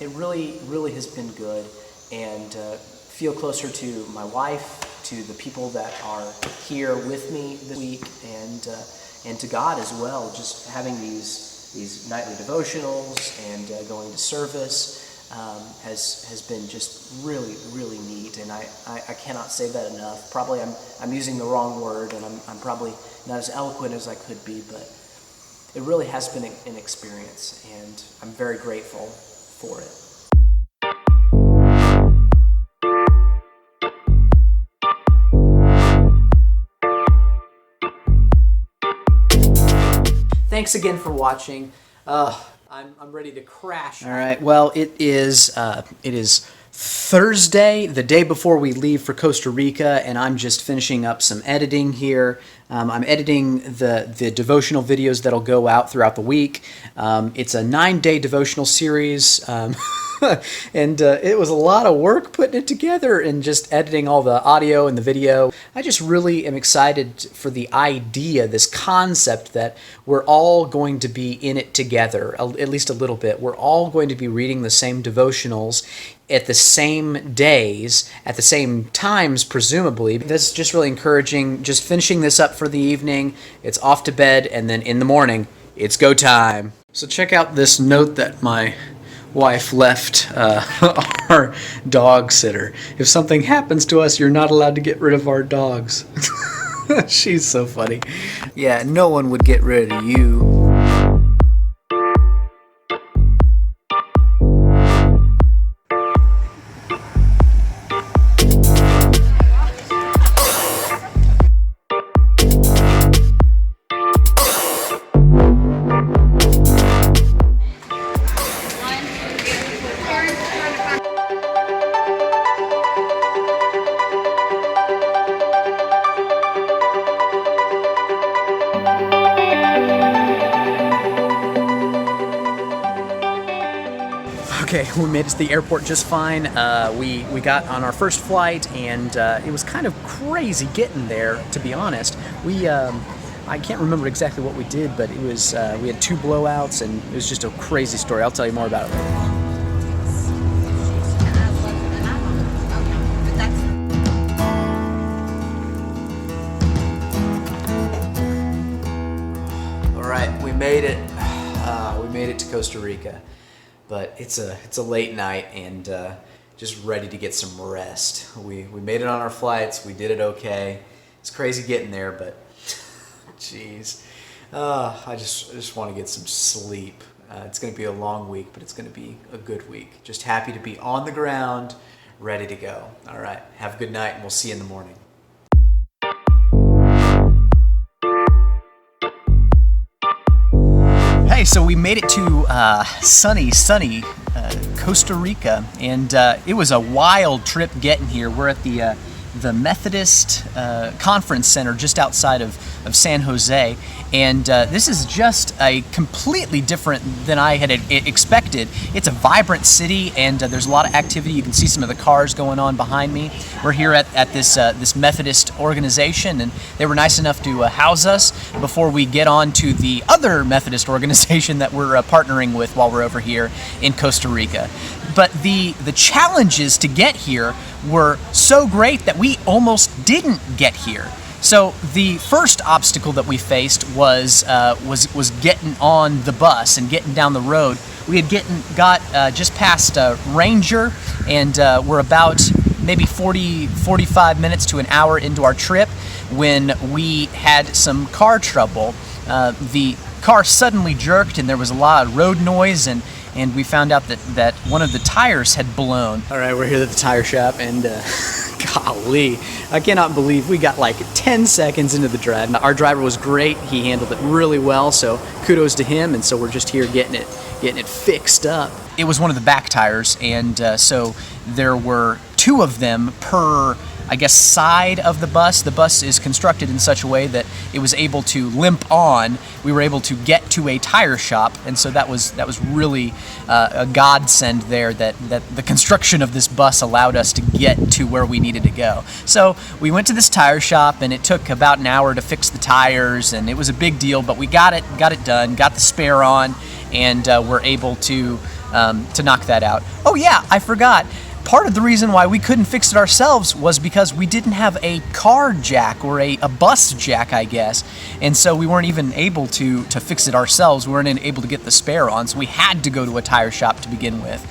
it really has been good, and feel closer to my wife, to the people that are here with me this week, and to God as well. Just having these nightly devotionals and going to service has been just really neat, and I cannot say that enough. Probably I'm using the wrong word, and I'm probably not as eloquent as I could be, but it really has been an experience, and I'm very grateful for it. Thanks again for watching. I'm ready to crash. All right. Well, it is Thursday, the day before we leave for Costa Rica, and I'm just finishing up some editing here. I'm editing the devotional videos that'll go out throughout the week. It's a 9-day devotional series, and it was a lot of work putting it together and just editing all the audio and the video. I just really am excited for the idea, this concept that we're all going to be in it together, at least a little bit. We're all going to be reading the same devotionals at the same days, at the same times, presumably. This is just really encouraging, just finishing this up for the evening. It's off to bed, and then in the morning, it's go time. So check out this note that my wife left our dog sitter. If something happens to us, you're not allowed to get rid of our dogs. She's so funny. Yeah, no one would get rid of you. Okay, we made it to the airport just fine. We got on our first flight, and it was kind of crazy getting there, to be honest. I can't remember exactly what we did, but it was we had 2 blowouts, and it was just a crazy story. I'll tell you more about it later. All right, we made it. We made it to Costa Rica. But it's a late night, and just ready to get some rest. We made it on our flights. We did it okay. It's crazy getting there, but jeez, I just want to get some sleep. It's going to be a long week, but it's going to be a good week. Just happy to be on the ground, ready to go. All right, have a good night, and we'll see you in the morning. Hey, so we made it to sunny Costa Rica, and it was a wild trip getting here. We're at the Methodist Conference Center just outside of San Jose, and this is just a completely different than I had expected. It's a vibrant city, and there's a lot of activity. You can see some of the cars going on behind me. We're here at this Methodist organization, and they were nice enough to house us before we get on to the other Methodist organization that we're partnering with while we're over here in Costa Rica. But the challenges to get here were so great that we almost didn't get here. So the first obstacle that we faced was getting on the bus and getting down the road. We had got just past Ranger, and we're about maybe 45 minutes to an hour into our trip when we had some car trouble. The car suddenly jerked, and there was a lot of road noise, and we found out that one of the tires had blown. All right, we're here at the tire shop, and golly, I cannot believe we got like 10 seconds into the drive. Our driver was great. He handled it really well, so kudos to him, and so we're just here getting it fixed up. It was one of the back tires, and so there were 2 of them per, I guess, side of the bus. The bus is constructed in such a way that it was able to limp on. We were able to get to a tire shop, and so that was really a godsend there that the construction of this bus allowed us to get to where we needed to go. So we went to this tire shop, and it took about an hour to fix the tires, and it was a big deal, but we got it done, got the spare on, and we're able to to knock that out. Oh yeah, I forgot. Part of the reason why we couldn't fix it ourselves was because we didn't have a car jack or a bus jack, I guess. And so we weren't even able to fix it ourselves. We weren't able to get the spare on, so we had to go to a tire shop to begin with.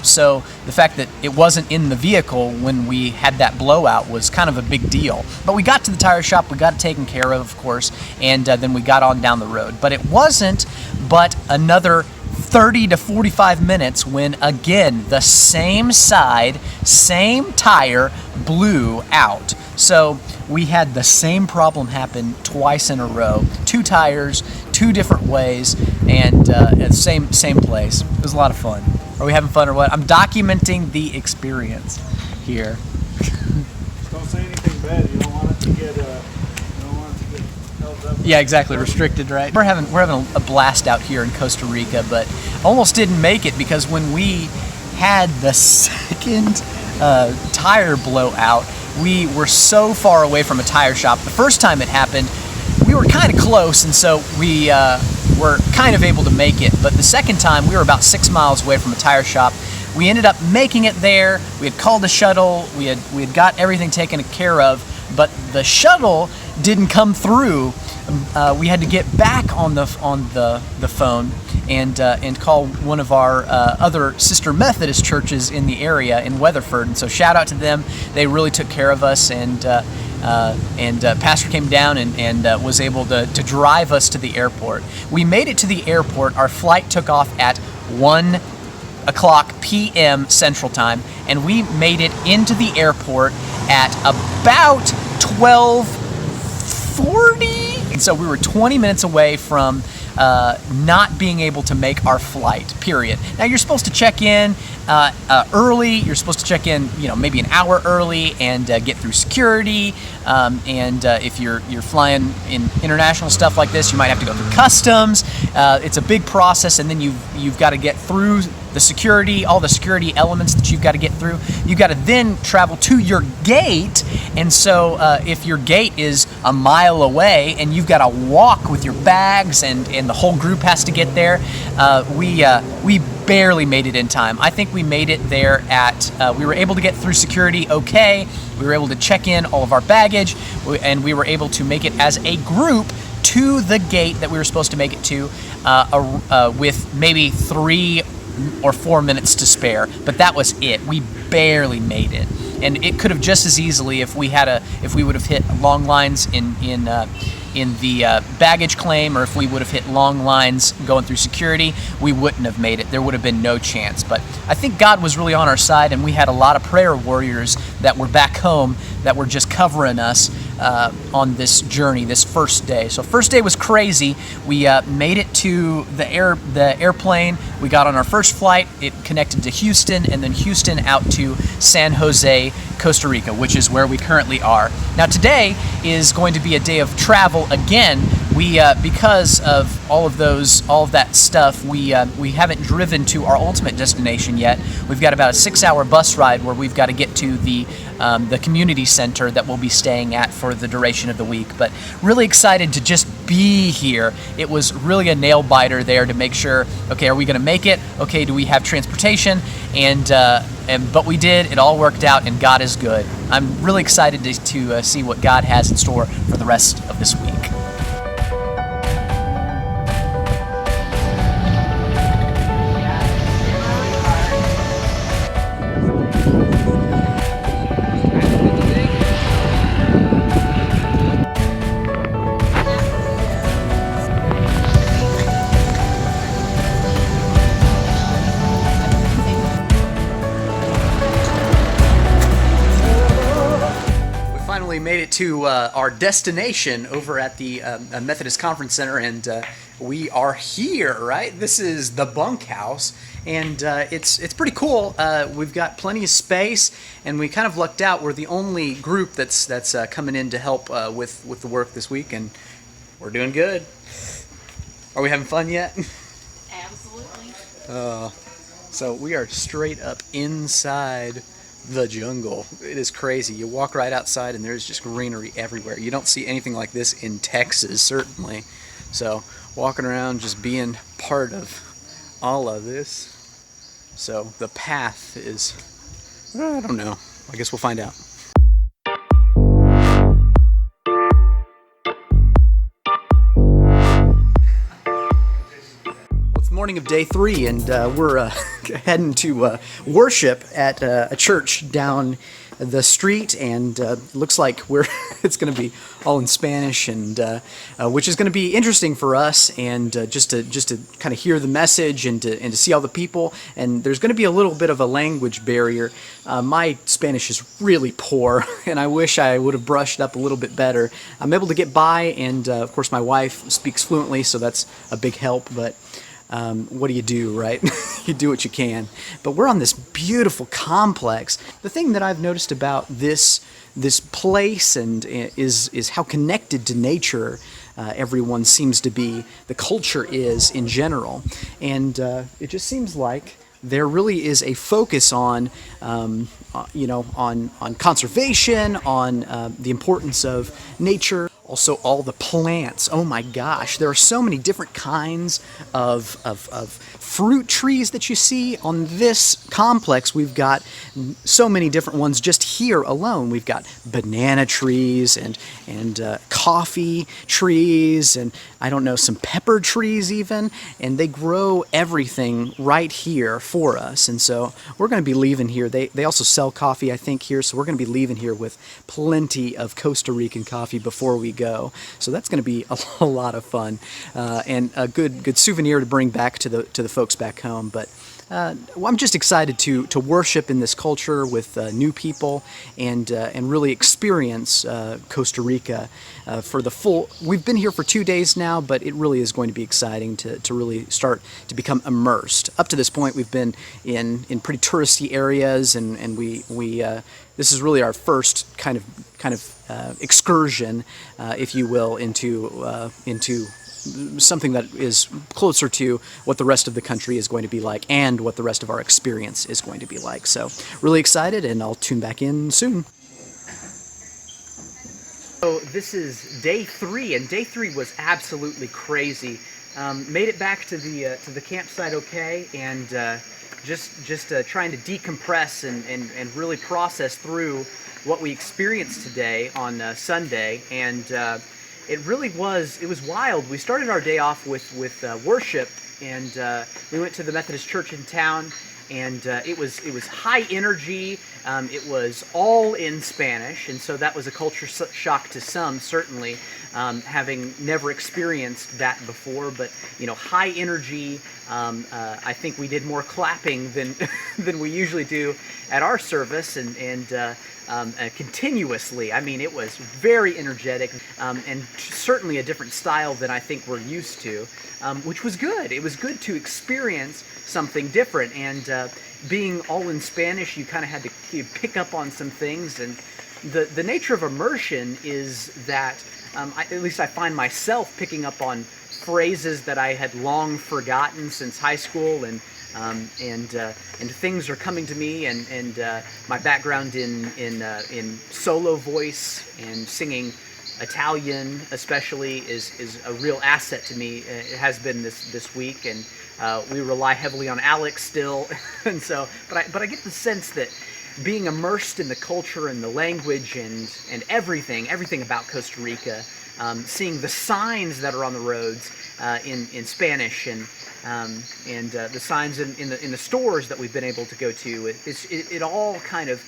So the fact that it wasn't in the vehicle when we had that blowout was kind of a big deal. But we got to the tire shop, we got it taken care of course, and then we got on down the road. But it wasn't but another 30 to 45 minutes when again the same side, same tire blew out. So we had the same problem happen twice in a row. 2 tires, 2 different ways, and same place. It was a lot of fun. Are we having fun or what? I'm documenting the experience here. Don't say anything bad. You don't want it to get held up. Yeah, exactly. Restricted, right? We're having a blast out here in Costa Rica, but almost didn't make it because when we had the second tire blowout, we were so far away from a tire shop. The first time it happened, we were kind of close, and so we were kind of able to make it. But the second time, we were about 6 miles away from a tire shop. We ended up making it there. We had called a shuttle. We had got everything taken care of, but the shuttle didn't come through. We had to get back on the phone and call one of our other sister Methodist churches in the area in Weatherford. And so shout out to them. They really took care of us, and Pastor came down and was able to drive us to the airport. We made it to the airport. Our flight took off at 1:00 p.m. Central Time, and we made it into the airport at about 12:40. And so we were 20 minutes away from not being able to make our flight, period. Now you're supposed to check in early. You're supposed to check in, maybe an hour early and get through security. And if you're flying in international stuff like this, you might have to go through customs. It's a big process, and then you've got to get through the security, all the security elements that you've got to get through. You've got to then travel to your gate, and so if your gate is a mile away and you've got to walk with your bags and the whole group has to get there, we barely made it in time. I think we made it there we were able to get through security okay. We were able to check in all of our baggage, and we were able to make it as a group to the gate that we were supposed to make it to with maybe 3 or 4 minutes to spare, but that was it. We barely made it, and it could have just as easily, if we would have hit long lines in the baggage claim, or if we would have hit long lines going through security, we wouldn't have made it. There would have been no chance. But I think God was really on our side, and we had a lot of prayer warriors that were back home that were just covering us on this journey, this first day. So first day was crazy. We made it to the airplane. We got on our first flight. It connected to Houston, and then Houston out to San Jose, Costa Rica, which is where we currently are. Now today is going to be a day of travel again. We because of all of that stuff, we haven't driven to our ultimate destination yet. We've got about a 6-hour bus ride where we've got to get to the community center that we'll be staying at for the duration of the week. But really excited to just be here. It was really a nail biter there to make sure, okay, are we going to make it? Okay, do we have transportation? But we did. It all worked out, and God is good. I'm really excited to see what God has in store for the rest of this week. We made it to our destination over at the Methodist Conference Center, and we are here, right? This is the bunkhouse, and it's pretty cool. We've got plenty of space, and we kind of lucked out. We're the only group that's coming in to help with the work this week, and we're doing good. Are we having fun yet? Absolutely. So we are straight up inside the jungle. It is crazy. You walk right outside and there's just greenery everywhere. You don't see anything like this in Texas, certainly. So walking around, just being part of all of this. So the path is, I don't know. I guess we'll find out. Well, it's the morning of day 3, and we're heading to worship at a church down the street, and looks like it's going to be all in Spanish, and which is going to be interesting for us, and just to kind of hear the message and to see all the people. And there's going to be a little bit of a language barrier. My Spanish is really poor, and I wish I would have brushed up a little bit better. I'm able to get by, and of course my wife speaks fluently, so that's a big help. But what do you do, right? You do what you can. But we're on this beautiful complex. The thing that I've noticed about this place and is how connected to nature everyone seems to be. The culture is in general, and it just seems like there really is a focus on, on conservation, on the importance of nature. Also, all the plants. Oh my gosh, there are so many different kinds of fruit trees that you see on this complex. We've got so many different ones just here alone. We've got banana trees and coffee trees, and I don't know, some pepper trees even, and they grow everything right here for us. And so we're going to be leaving here. They also sell coffee, I think, here, so we're going to be leaving here with plenty of Costa Rican coffee before we go. So that's going to be a lot of fun, and a good souvenir to bring back to the folks back home. But well, I'm just excited to worship in this culture with new people, and really experience Costa Rica for the full. We've been here for 2 days now, but it really is going to be exciting to really start to become immersed. Up to this point, we've been in pretty touristy areas, and we this is really our first kind of excursion, if you will, into something that is closer to what the rest of the country is going to be like, and what the rest of our experience is going to be like. So really excited, and I'll tune back in soon. So this is day 3, and day 3 was absolutely crazy. Made it back to the campsite okay, and just trying to decompress and really process through what we experienced today on Sunday. And it was wild. We started our day off with worship, and we went to the Methodist Church in town, and it was high energy. It was all in Spanish, and so that was a culture shock to some, certainly, having never experienced that before. But high energy. I think we did more clapping than than we usually do at our service, and continuously. I mean, it was very energetic, and certainly a different style than I think we're used to, which was good. It was good to experience something different, and being all in Spanish, you kind of had to pick up on some things. And the nature of immersion is that, at least I find myself picking up on phrases that I had long forgotten since high school, and things are coming to me, and my background in solo voice and singing Italian especially is a real asset to me. It has been this week, and we rely heavily on Alex still, and so but I get the sense that being immersed in the culture and the language and everything about Costa Rica, seeing the signs that are on the roads in Spanish, and the signs in the stores that we've been able to go to, it all kind of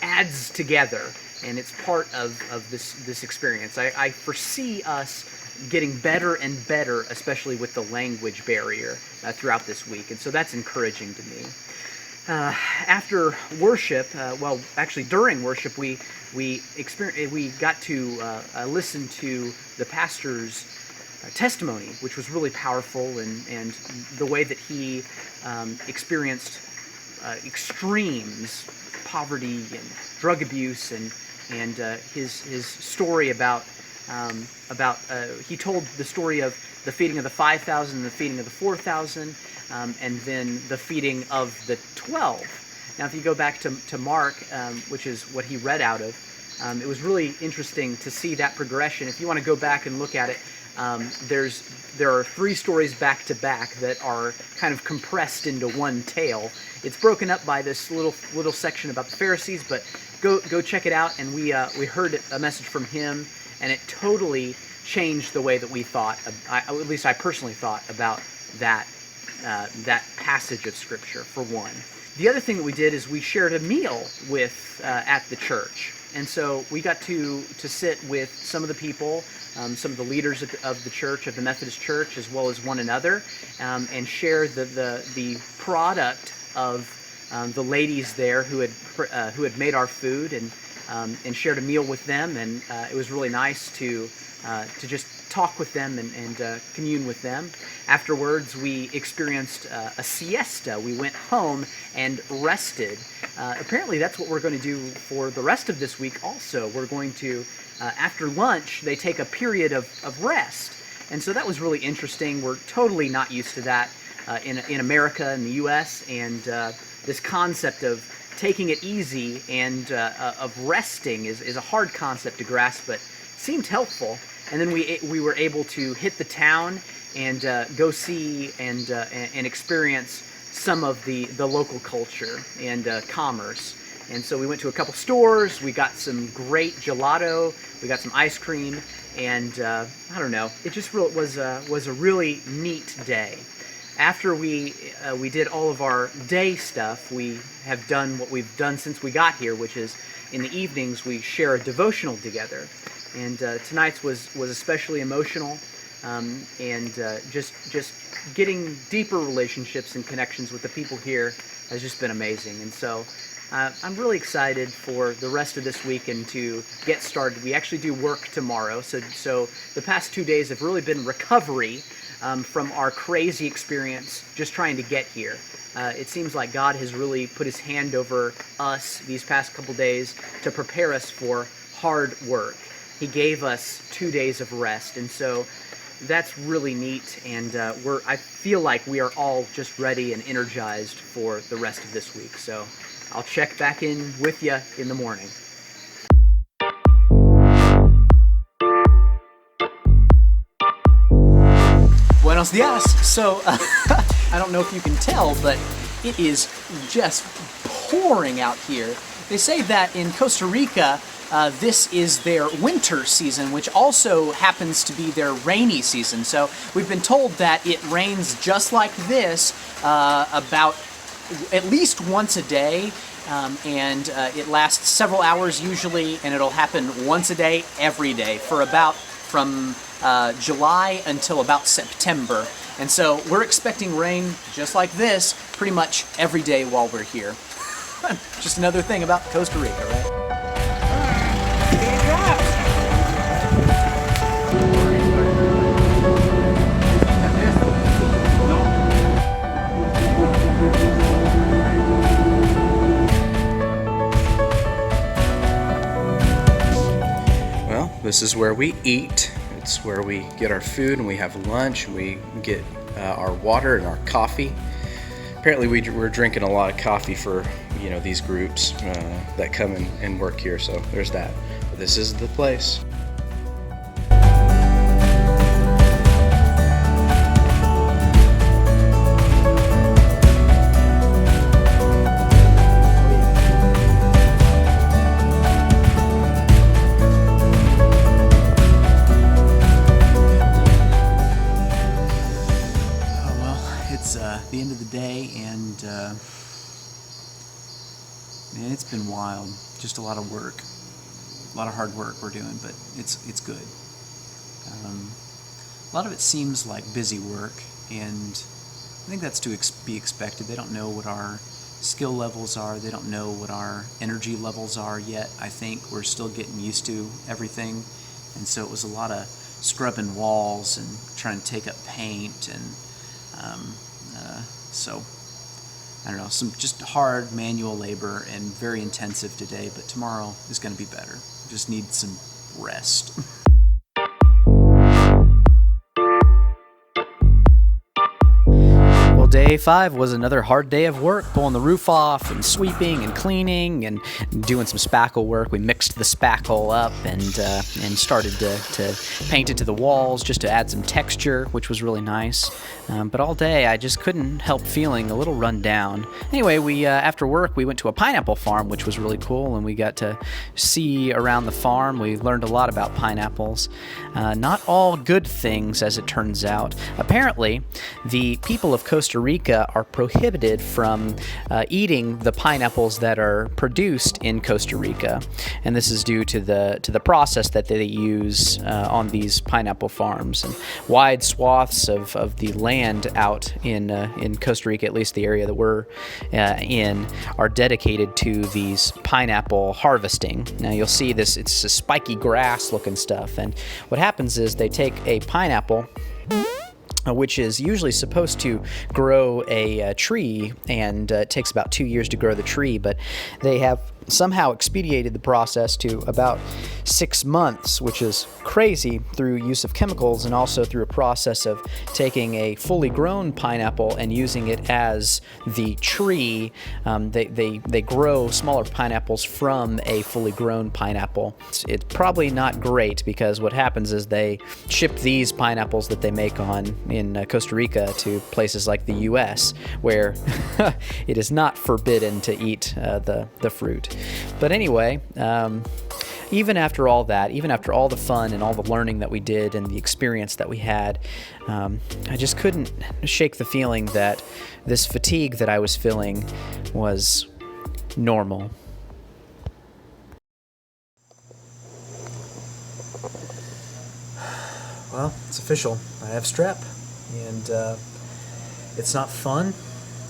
adds together, and it's part of this experience. I foresee us getting better and better, especially with the language barrier throughout this week, and so that's encouraging to me. After worship, well, actually during worship, we got to listen to the pastor's testimony, which was really powerful, and the way that he experienced extremes, poverty and drug abuse, and his story about he told the story of the feeding of the 5,000 and the feeding of the 4,000, and then the feeding of the 12. Now, if you go back to Mark, which is what he read out of, it was really interesting to see that progression. If you want to go back and look at it, there are 3 stories back to back that are kind of compressed into one tale. It's broken up by this little section about the Pharisees, but go check it out. And we heard a message from him, and it totally changed the way that we thought. At least I personally thought about that passage of Scripture, for one. The other thing that we did is we shared a meal with at the church, and so we got to sit with some of the people, some of the leaders of the church, of the Methodist Church, as well as one another, and share the product of the ladies there who had made our food, and shared a meal with them, and it was really nice to just talk with them and commune with them. Afterwards, we experienced a siesta. We went home and rested. Apparently, that's what we're going to do for the rest of this week also. We're going to, after lunch, they take a period of rest. And so that was really interesting. We're totally not used to that in America, in the U.S., and this concept of taking it easy and of resting is a hard concept to grasp, but seemed helpful. And then we were able to hit the town and go see and experience some of the local culture and commerce. And so we went to a couple stores. We got some great gelato. We got some ice cream, and I don't know. It just was a really neat day. After we did all of our day stuff, we have done what we've done since we got here, which is in the evenings we share a devotional together. And tonight's was especially emotional, and just getting deeper relationships and connections with the people here has just been amazing. And so I'm really excited for the rest of this week and to get started. We actually do work tomorrow, so the past 2 days have really been recovery from our crazy experience just trying to get here. It seems like God has really put his hand over us these past couple days to prepare us for hard work. He gave us 2 days of rest, and so that's really neat, and I feel like we are all just ready and energized for the rest of this week. So I'll check back in with you in the morning. Buenos dias. So I don't know if you can tell, but it is just pouring out here. They say that in Costa Rica, this is their winter season, which also happens to be their rainy season. So we've been told that it rains just like this about at least once a day, and it lasts several hours usually, and it'll happen once a day, every day, for about from July until about September. And so we're expecting rain just like this pretty much every day while we're here. Just another thing about Costa Rica, right? This is where we eat. It's where we get our food, and we have lunch, and we get our water and our coffee. Apparently we're drinking a lot of coffee for these groups that come and work here, so there's that. But this is the place. The end of the day, and man, it's been wild. Just a lot of work, a lot of hard work we're doing, but it's good. A lot of it seems like busy work, and I think that's to be expected. They don't know what our skill levels are. They don't know what our energy levels are yet. I think we're still getting used to everything, and so it was a lot of scrubbing walls and trying to take up paint, and so I don't know, some just hard manual labor and very intensive today, but tomorrow is going to be better. Just need some rest. Well, Dave, Day 5 was another hard day of work, pulling the roof off and sweeping and cleaning and doing some spackle work. We mixed the spackle up and started to paint it to the walls just to add some texture, which was really nice. But all day I just couldn't help feeling a little run down. Anyway, we after work we went to a pineapple farm, which was really cool, and we got to see around the farm. We learned a lot about pineapples. Not all good things, as it turns out. Apparently, the people of Costa Rica are prohibited from eating the pineapples that are produced in Costa Rica, and this is due to the process that they use on these pineapple farms. And wide swaths of the land out in Costa Rica, at least the area that we're in, are dedicated to these pineapple harvesting. Now you'll see this; it's a spiky grass-looking stuff, and what happens is they take a pineapple, which is usually supposed to grow a tree, and it takes about 2 years to grow the tree, but they have somehow expedited the process to about 6 months, which is crazy, through use of chemicals and also through a process of taking a fully grown pineapple and using it as the tree. They grow smaller pineapples from a fully grown pineapple. It's probably not great, because what happens is they ship these pineapples that they make in Costa Rica to places like the U.S., where it is not forbidden to eat the fruit. But anyway, even after all that, even after all the fun and all the learning that we did and the experience that we had, I just couldn't shake the feeling that this fatigue that I was feeling was normal. Well, it's official. I have strep, and it's not fun.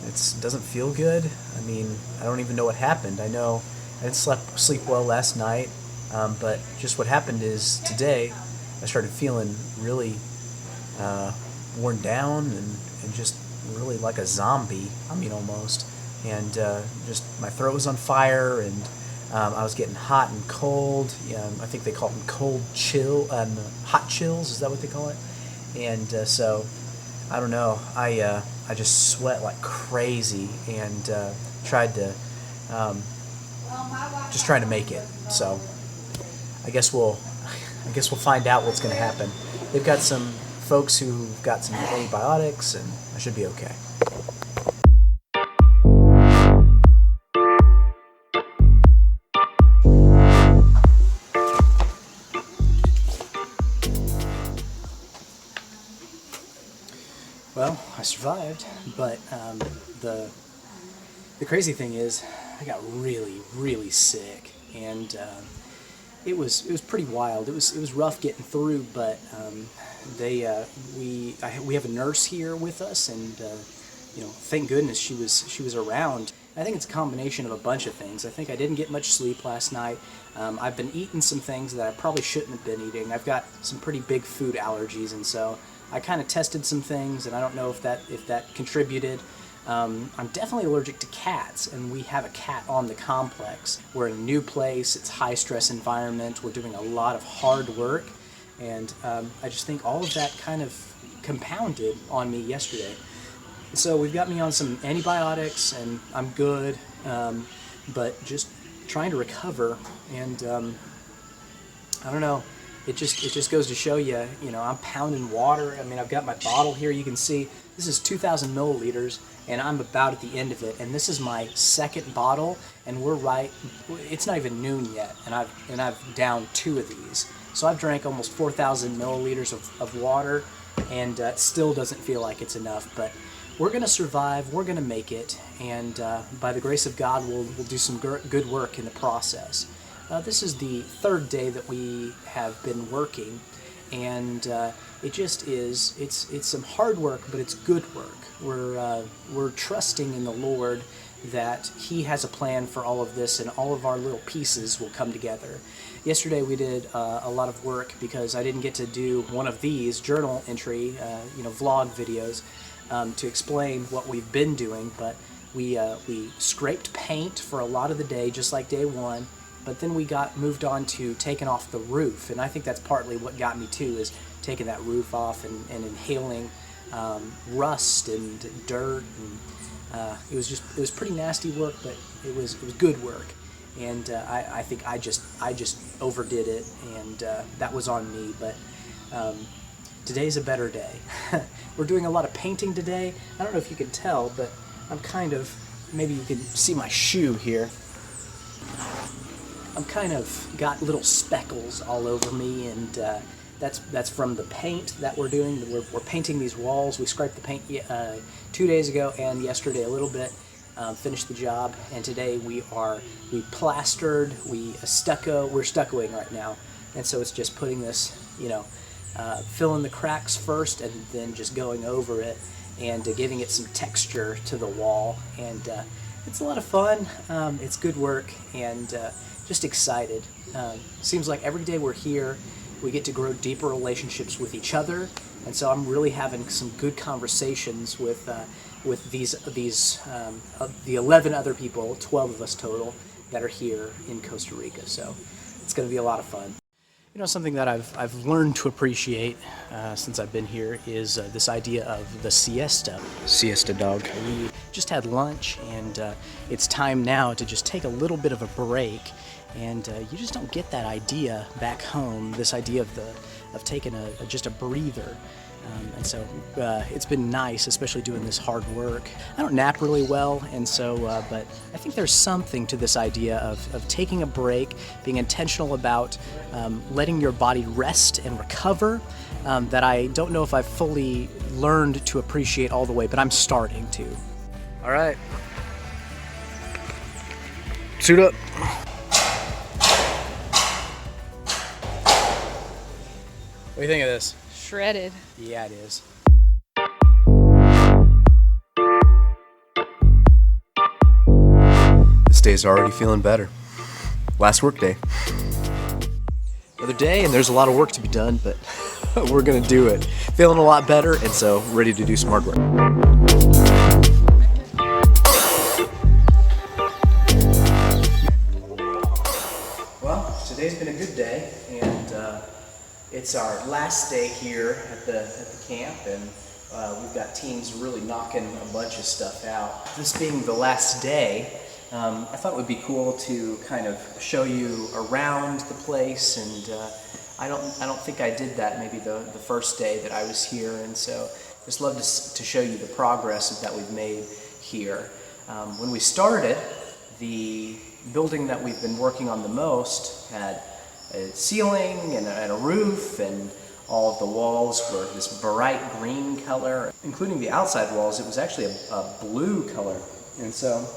It doesn't feel good. I mean, I don't even know what happened. I know I didn't sleep well last night, but just what happened is today I started feeling really worn down and just really like a zombie. I mean, almost. And just my throat was on fire, and I was getting hot and cold. I think they call them hot chills. Is that what they call it? And so, I don't know. I just sweat like crazy, and tried to make it. So I guess we'll find out what's going to happen. They've got some folks who've got some antibiotics, and I should be okay. Well, I survived, but the crazy thing is, I got really, really sick, and it was pretty wild. It was rough getting through, but we have a nurse here with us, and thank goodness she was around. I think it's a combination of a bunch of things. I think I didn't get much sleep last night. I've been eating some things that I probably shouldn't have been eating. I've got some pretty big food allergies, and so I kind of tested some things, and I don't know if that contributed. I'm definitely allergic to cats, and we have a cat on the complex. We're in a new place, it's a high-stress environment, we're doing a lot of hard work, and I just think all of that kind of compounded on me yesterday. So we've got me on some antibiotics, and I'm good, but just trying to recover, and I don't know. It just goes to show you, I'm pounding water. I mean, I've got my bottle here. You can see this is 2,000 milliliters, and I'm about at the end of it. And this is my second bottle, and it's not even noon yet, and I've downed 2 of these. So I've drank almost 4,000 milliliters of water, and it still doesn't feel like it's enough. But we're going to survive. We're going to make it, and by the grace of God, we'll do some good work in the process. This is the 3rd day that we have been working, and it just is. It's some hard work, but it's good work. We're trusting in the Lord that He has a plan for all of this, and all of our little pieces will come together. Yesterday we did a lot of work because I didn't get to do one of these journal entry, vlog videos to explain what we've been doing, but we scraped paint for a lot of the day, just like day 1. But then we got moved on to taking off the roof, and I think that's partly what got me too, is taking that roof off and inhaling rust and dirt, and it was pretty nasty work, but it was good work. And I think I just overdid it, and that was on me. But today's a better day. We're doing a lot of painting today. I don't know if you can tell, but I'm kind of, maybe you can see my shoe here. I'm kind of got little speckles all over me, and that's from the paint that we're doing. We're painting these walls. We scraped the paint 2 days ago and yesterday a little bit. Finished the job, and today we plastered, we're stuccoing right now, and so it's just putting this, filling the cracks first and then just going over it and giving it some texture to the wall, and it's a lot of fun. It's good work, and just excited. Seems like every day we're here we get to grow deeper relationships with each other, and so I'm really having some good conversations with the 11 other people, 12 of us total, that are here in Costa Rica. So it's going to be a lot of fun. Something that I've learned to appreciate since I've been here is this idea of the siesta. Siesta dog. We just had lunch, and it's time now to just take a little bit of a break. And you just don't get that idea back home. This idea of taking just a breather. And so it's been nice, especially doing this hard work. I don't nap really well, and so, but I think there's something to this idea of taking a break, being intentional about letting your body rest and recover, that I don't know if I've fully learned to appreciate all the way, but I'm starting to. All right. Suit up. What do you think of this? Shredded. Yeah, it is. This day's already feeling better. Last work day. Another day, and there's a lot of work to be done, but we're gonna do it. Feeling a lot better, and so ready to do some hard work. Well, today's been a good day, and it's our last day here at the camp, and we've got teams really knocking a bunch of stuff out. This being the last day, I thought it would be cool to kind of show you around the place, and I don't think I did that maybe the first day that I was here, and so just love to show you the progress that we've made here. When we started, the building that we've been working on the most had a ceiling and a roof, and all of the walls were this bright green color, including the outside walls. It was actually a blue color, and so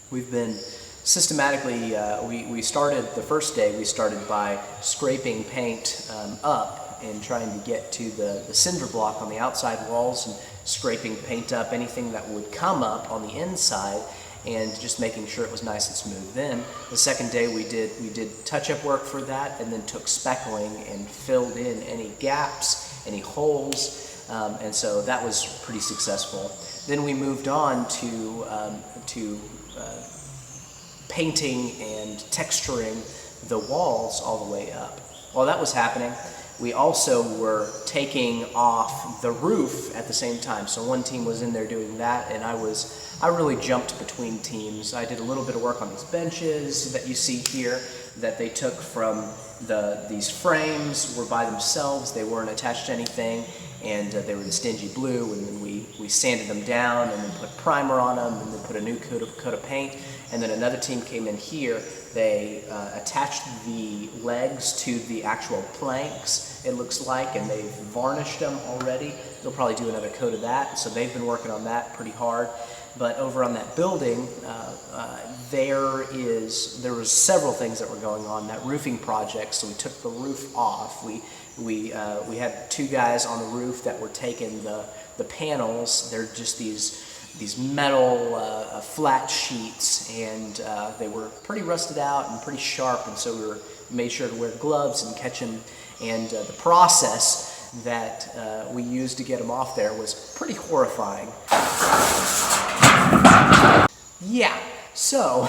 we've been systematically, we started the first day, we started by scraping paint up and trying to get to the cinder block on the outside walls, and scraping paint up anything that would come up on the inside, and just making sure it was nice and smooth. Then the second day we did touch-up work for that, and then took speckling and filled in any gaps, any holes, and so that was pretty successful. Then we moved on to painting and texturing the walls all the way up. While that was happening, we also were taking off the roof at the same time. So one team was in there doing that, and I really jumped between teams. I did a little bit of work on these benches that you see here that they took from these frames, were by themselves. They weren't attached to anything, and they were the stingy blue, and then we sanded them down and then put primer on them, and then put a new coat of paint. And then another team came in here. They attached the legs to the actual planks, it looks like, and they've varnished them already. They'll probably do another coat of that, so they've been working on that pretty hard. But over on that building, there was several things that were going on, that roofing project, so we took the roof off. We had two guys on the roof that were taking the panels. They're just these metal flat sheets, and they were pretty rusted out and pretty sharp, and so we made sure to wear gloves and catch them, and the process that we used to get them off there was pretty horrifying. Yeah, so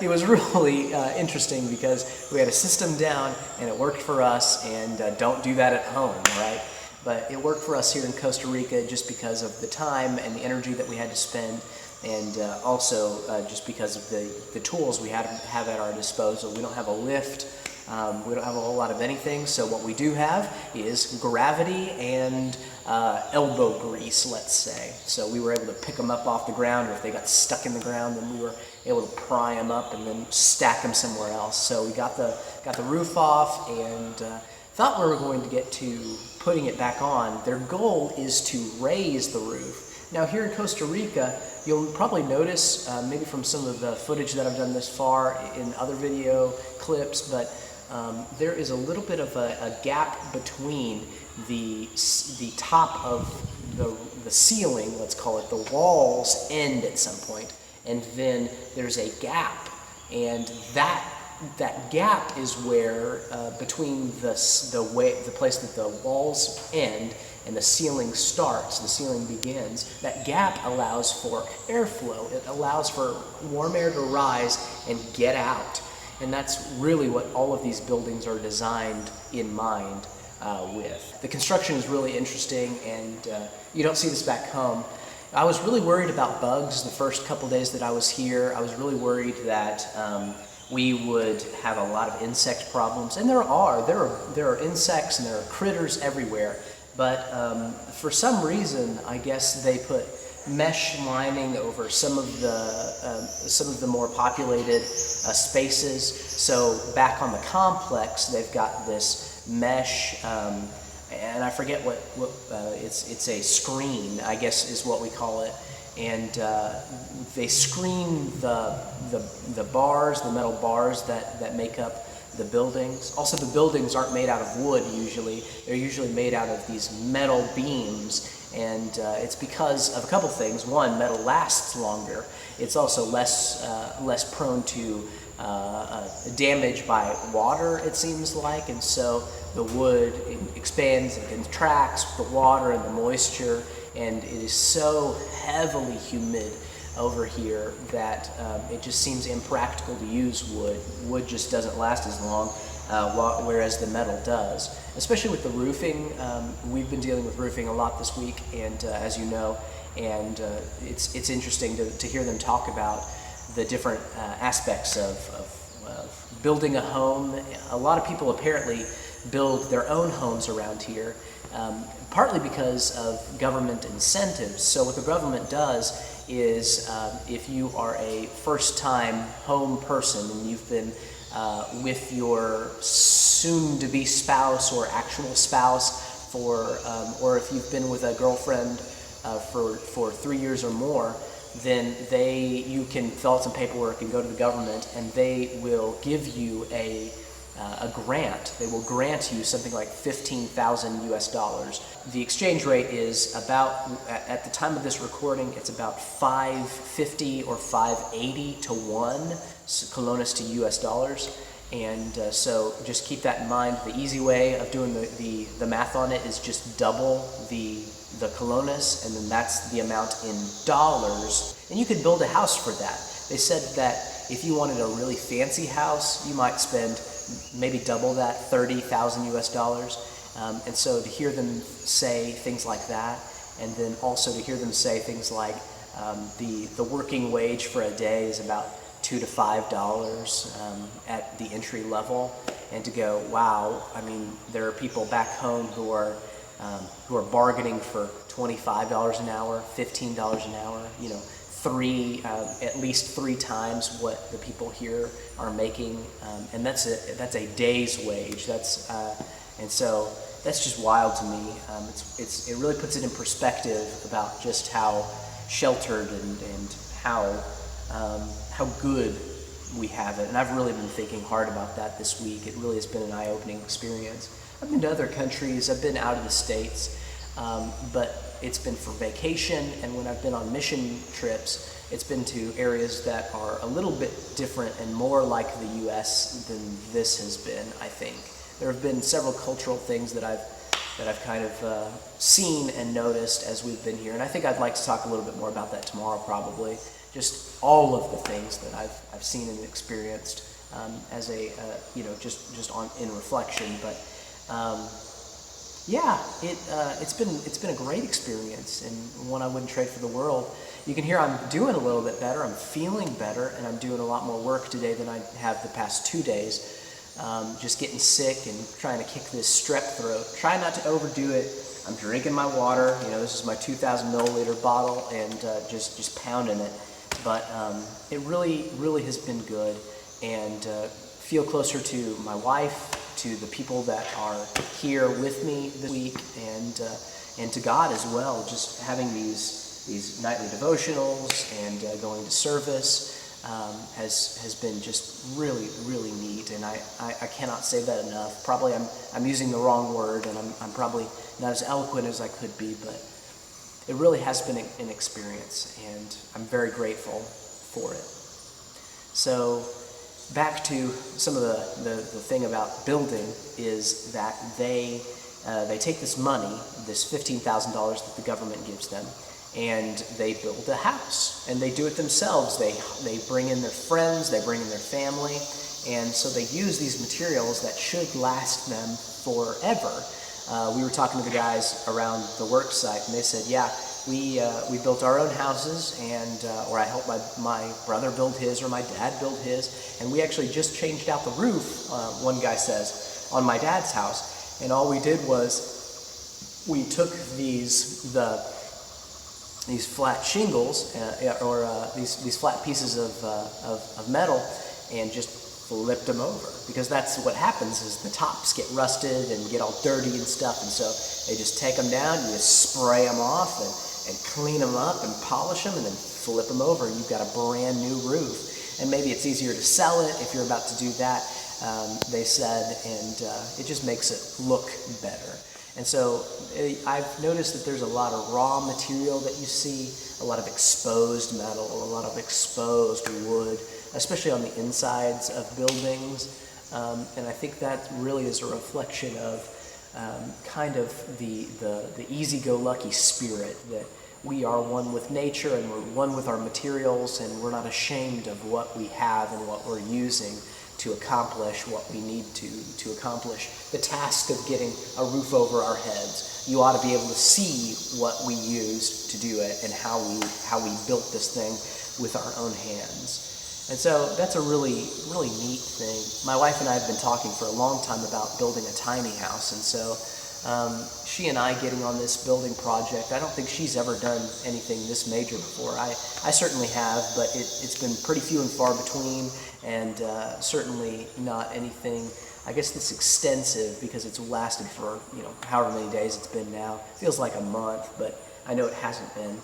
it was really interesting because we had a system down and it worked for us, and don't do that at home, right? But it worked for us here in Costa Rica just because of the time and the energy that we had to spend, and also just because of the tools we have at our disposal. We don't have a lift. We don't have a whole lot of anything, so what we do have is gravity and elbow grease, let's say. So we were able to pick them up off the ground, or if they got stuck in the ground, then we were able to pry them up and then stack them somewhere else. So we got the roof off, and thought we were going to get to putting it back on. Their goal is to raise the roof. Now here in Costa Rica, you'll probably notice, maybe from some of the footage that I've done this far in other video clips, but there is a little bit of a gap between the top of the ceiling, let's call it. The walls end at some point, and then there's a gap, and that gap is where between the place that the walls end and the ceiling starts, the ceiling begins, that gap allows for airflow. It allows for warm air to rise and get out. And that's really what all of these buildings are designed in mind with. The construction is really interesting, and you don't see this back home. I was really worried about bugs the first couple days that I was here. I was really worried that we would have a lot of insect problems, and there are insects and there are critters everywhere. But for some reason, I guess they put mesh lining over some of the more populated spaces. So back on the complex, they've got this mesh, and I forget what it's a screen, I guess is what we call it. And they screen the bars, the metal bars that make up the buildings. Also, the buildings aren't made out of wood usually. They're usually made out of these metal beams. And it's because of a couple things. One, metal lasts longer. It's also less prone to damage by water, it seems like, and so the wood expands and contracts with the water and the moisture, and it is so heavily humid over here that it just seems impractical to use wood. Wood just doesn't last as long, whereas the metal does. Especially with the roofing, we've been dealing with roofing a lot this week, and as you know, and it's interesting to hear them talk about the different aspects of building a home. A lot of people apparently build their own homes around here, partly because of government incentives. So what the government does is if you are a first-time home person and you've been with your soon-to-be spouse or actual spouse or if you've been with a girlfriend for 3 years or more, then you can fill out some paperwork and go to the government, and they will give you a grant. They will grant you something like $15,000 US. The exchange rate is about, at the time of this recording, it's about 550 or 580 to 1 colones to US dollars. And so just keep that in mind. The easy way of doing the math on it is just double the colones, and then that's the amount in dollars. And you could build a house for that. They said that if you wanted a really fancy house, you might spend maybe double that, 30,000 US dollars. And so to hear them say things like that, and then also to hear them say things like the working wage for a day is about $2 to $5 at the entry level, and to go, wow, I mean, there are people back home who are bargaining for $25 an hour, $15 an hour, you know, at least three times what the people here are making, and that's a day's wage. And so that's just wild to me. It really puts it in perspective about just how sheltered and how good we have it. And I've really been thinking hard about that this week. It really has been an eye-opening experience. I've been to other countries. I've been out of the States, but it's been for vacation, and when I've been on mission trips, it's been to areas that are a little bit different and more like the U.S. than this has been, I think. There have been several cultural things that I've kind of seen and noticed as we've been here, and I think I'd like to talk a little bit more about that tomorrow, probably. Just all of the things that I've seen and experienced as a just in reflection. But Yeah, it's been a great experience and one I wouldn't trade for the world. You can hear I'm doing a little bit better. I'm feeling better, and I'm doing a lot more work today than I have the past 2 days. Just getting sick and trying to kick this strep throat. Try not to overdo it. I'm drinking my water. You know, this is my 2,000 milliliter bottle, and just pounding it. But it really has been good, and feel closer to my wife, to the people that are here with me this week, and to God as well. Just having these nightly devotionals and going to service has been just really neat, and I cannot say that enough. Probably I'm using the wrong word, and I'm probably not as eloquent as I could be, but it really has been an experience, and I'm very grateful for it. So back to some of the thing about building is that they take this money, this $15,000 that the government gives them, and they build a house, and they do it themselves. They bring in their friends, they bring in their family, and so they use these materials that should last them forever. We were talking to the guys around the work site, and they said, yeah, we built our own houses, and or I helped my brother build his, or my dad build his, and we actually just changed out the roof, one guy says, on my dad's house, and all we did was we took these flat shingles, these flat pieces of metal, and just flipped them over, because that's what happens is the tops get rusted and get all dirty and stuff, and so they just take them down, you just spray them off and clean them up and polish them and then flip them over, and you've got a brand new roof. And maybe it's easier to sell it if you're about to do that, they said, and it just makes it look better. And so I've noticed that there's a lot of raw material that you see, a lot of exposed metal, a lot of exposed wood, especially on the insides of buildings. And I think that really is a reflection of kind of the easy-go-lucky spirit, that we are one with nature and we're one with our materials, and we're not ashamed of what we have and what we're using to accomplish what we need to accomplish the task of getting a roof over our heads. You ought to be able to see what we used to do it and how we built this thing with our own hands. And so that's a really neat thing. My wife and I have been talking for a long time about building a tiny house, and so she and I getting on this building project, I don't think she's ever done anything this major before. I certainly have, but it's been pretty few and far between, and certainly not anything, I guess, this extensive, because it's lasted for, however many days it's been now. Feels like a month, but I know it hasn't been.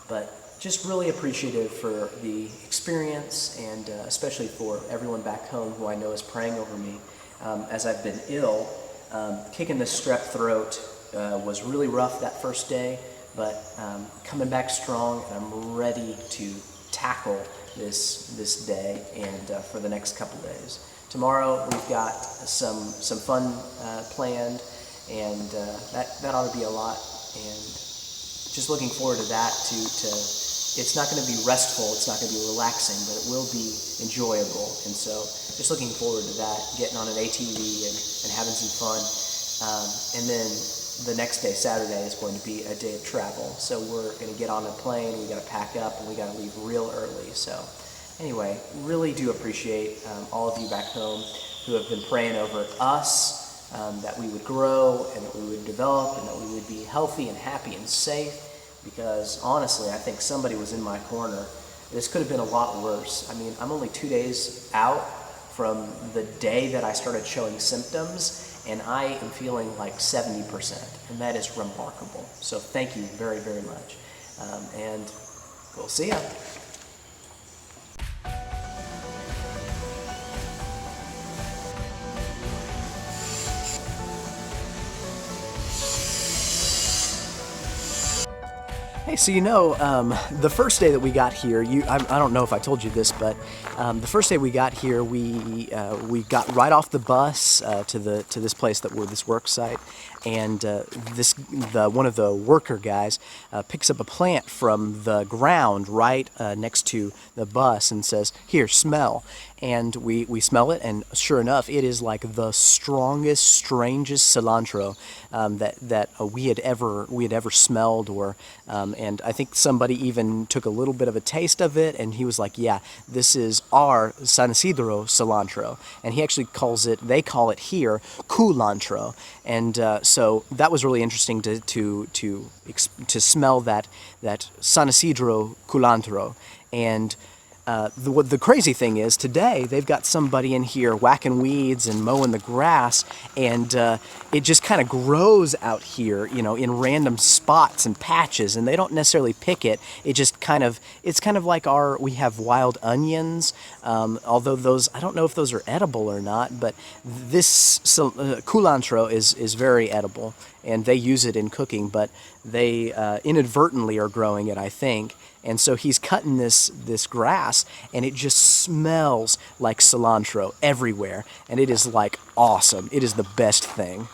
But just really appreciative for the experience, and especially for everyone back home who I know is praying over me as I've been ill. Kicking the strep throat was really rough that first day, but coming back strong, and I'm ready to tackle this day and for the next couple days. Tomorrow we've got some fun planned, and that ought to be a lot, and just looking forward to that. It's not going to be restful, it's not going to be relaxing, but it will be enjoyable, and so just looking forward to that, getting on an ATV and having some fun. And then the next day, Saturday, is going to be a day of travel, so we're going to get on a plane, we got to pack up, and we got to leave real early. So anyway, really do appreciate all of you back home who have been praying over us, that we would grow and that we would develop and that we would be healthy and happy and safe. Because honestly, I think somebody was in my corner. This could have been a lot worse. I mean, I'm only 2 days out from the day that I started showing symptoms, and I am feeling like 70%, and that is remarkable. So thank you very, very much, and we'll see ya. Hey, so the first day that we got here, I don't know if I told you this, but the first day we got here, we got right off the bus to this place this work site, and one of the worker guys picks up a plant from the ground right next to the bus and says, "Here, smell." And we smell it, and sure enough, it is like the strongest, strangest cilantro that we had ever smelled, and I think somebody even took a little bit of a taste of it, and he was like, "Yeah, this is our San Isodro cilantro," and he actually they call it here culantro, and so that was really interesting to smell that San Isidro culantro, and. The crazy thing is, today they've got somebody in here whacking weeds and mowing the grass, and it just kind of grows out here, in random spots and patches, and they don't necessarily pick it. It's kind of like we have wild onions, although those, I don't know if those are edible or not, but this culantro is very edible, and they use it in cooking, but they inadvertently are growing it, I think. And so he's cutting this grass, and it just smells like cilantro everywhere, and it is like awesome. It is the best thing.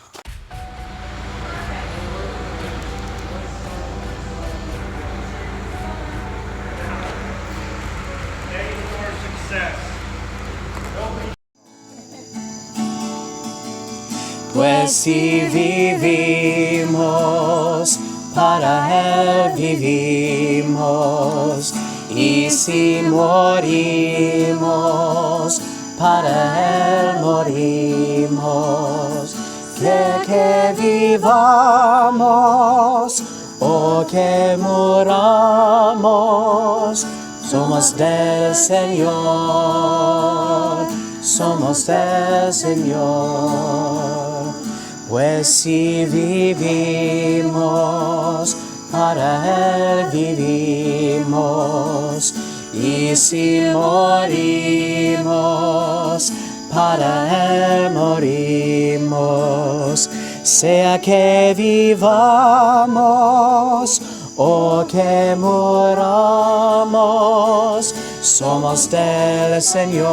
Pues si vivimos, para Él vivimos, y si morimos, para Él morimos. Que vivamos o que muramos, somos del Señor, somos del Señor. Pues si vivimos, para Él vivimos, y si morimos, para Él morimos. Sea que vivamos o que muramos, somos del Señor,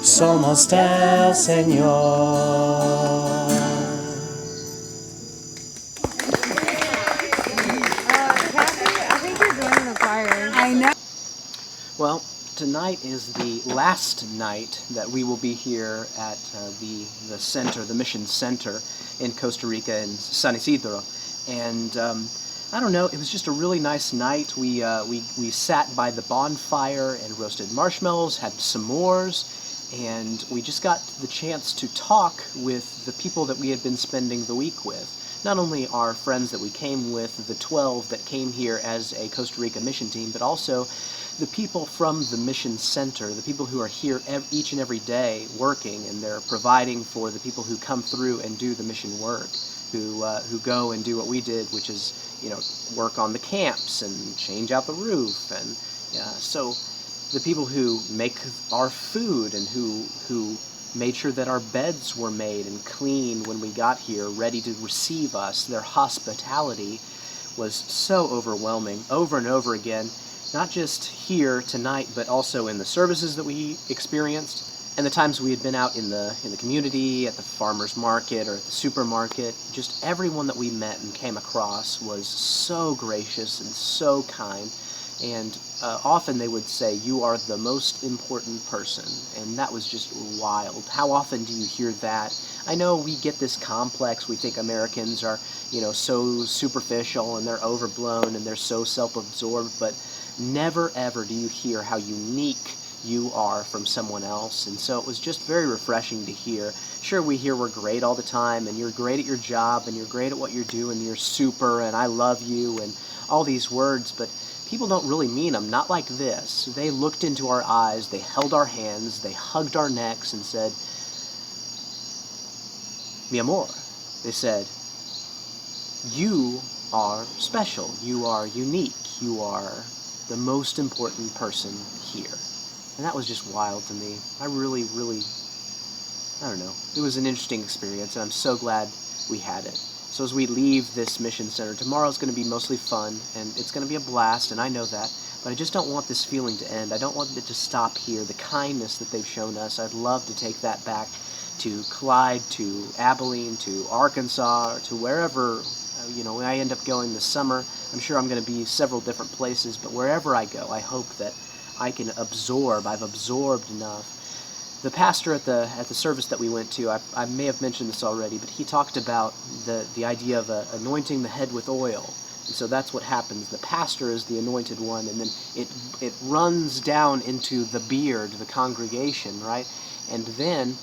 somos del Señor. Well, tonight is the last night that we will be here at the Mission Center in Costa Rica in San Isodro, and I don't know, it was just a really nice night. We sat by the bonfire and roasted marshmallows, had s'mores, and we just got the chance to talk with the people that we had been spending the week with. Not only our friends that we came with, the 12 that came here as a Costa Rica mission team, but also the people from the Mission Center, the people who are here each and every day working, and they're providing for the people who come through and do the mission work, who go and do what we did, which is, work on the camps and change out the roof, and so the people who make our food and who made sure that our beds were made and clean when we got here, ready to receive us. Their hospitality was so overwhelming, over and over again, not just here tonight, but also in the services that we experienced, and the times we had been out in the community, at the farmer's market, or at the supermarket. Just everyone that we met and came across was so gracious and so kind, and often they would say, "You are the most important person," and that was just wild. How often do you hear that? I know we get this complex. We think Americans are, so superficial, and they're overblown, and they're so self-absorbed, but never ever do you hear how unique you are from someone else, and so it was just very refreshing to hear. Sure, we hear we're great all the time, and you're great at your job, and you're great at what you're doing, and you're super, and I love you, and all these words, but people don't really mean them, not like this. They looked into our eyes, they held our hands, they hugged our necks and said, "Mi amor," they said, "you are special, you are unique, you are the most important person here." And that was just wild to me. I really, I don't know. It was an interesting experience, and I'm so glad we had it. So as we leave this mission center, tomorrow's going to be mostly fun, and it's going to be a blast, and I know that, but I just don't want this feeling to end. I don't want it to stop here. The kindness that they've shown us, I'd love to take that back to Clyde, to Abilene, to Arkansas, or to wherever when I end up going this summer. I'm sure I'm going to be several different places, but wherever I go, I hope that I can absorb. I've absorbed enough. The pastor at the service that we went to, I may have mentioned this already, but he talked about the idea of anointing the head with oil. And so that's what happens. The pastor is the anointed one, and then it runs down into the beard, the congregation, right? And then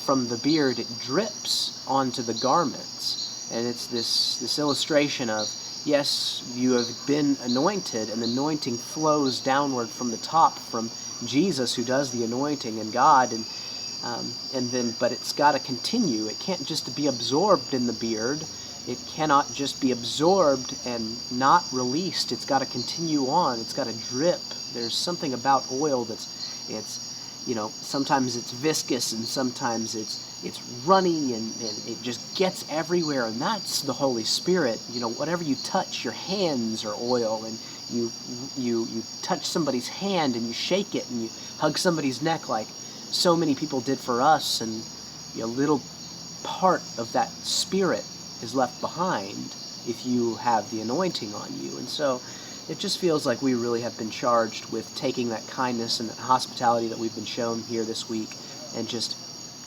from the beard it drips onto the garments. And it's this illustration of, yes, you have been anointed, and the anointing flows downward from the top, from Jesus, who does the anointing, and God, and then, but it's got to continue. It can't just be absorbed in the beard. It cannot just be absorbed and not released. It's got to continue on. It's got to drip. There's something about oil it's sometimes it's viscous, and sometimes it's runny, and it just gets everywhere, and that's the Holy Spirit. Whatever you touch, your hands are oil, and you touch somebody's hand, and you shake it, and you hug somebody's neck like so many people did for us, and a little part of that Spirit is left behind if you have the anointing on you. And so it just feels like we really have been charged with taking that kindness and that hospitality that we've been shown here this week and just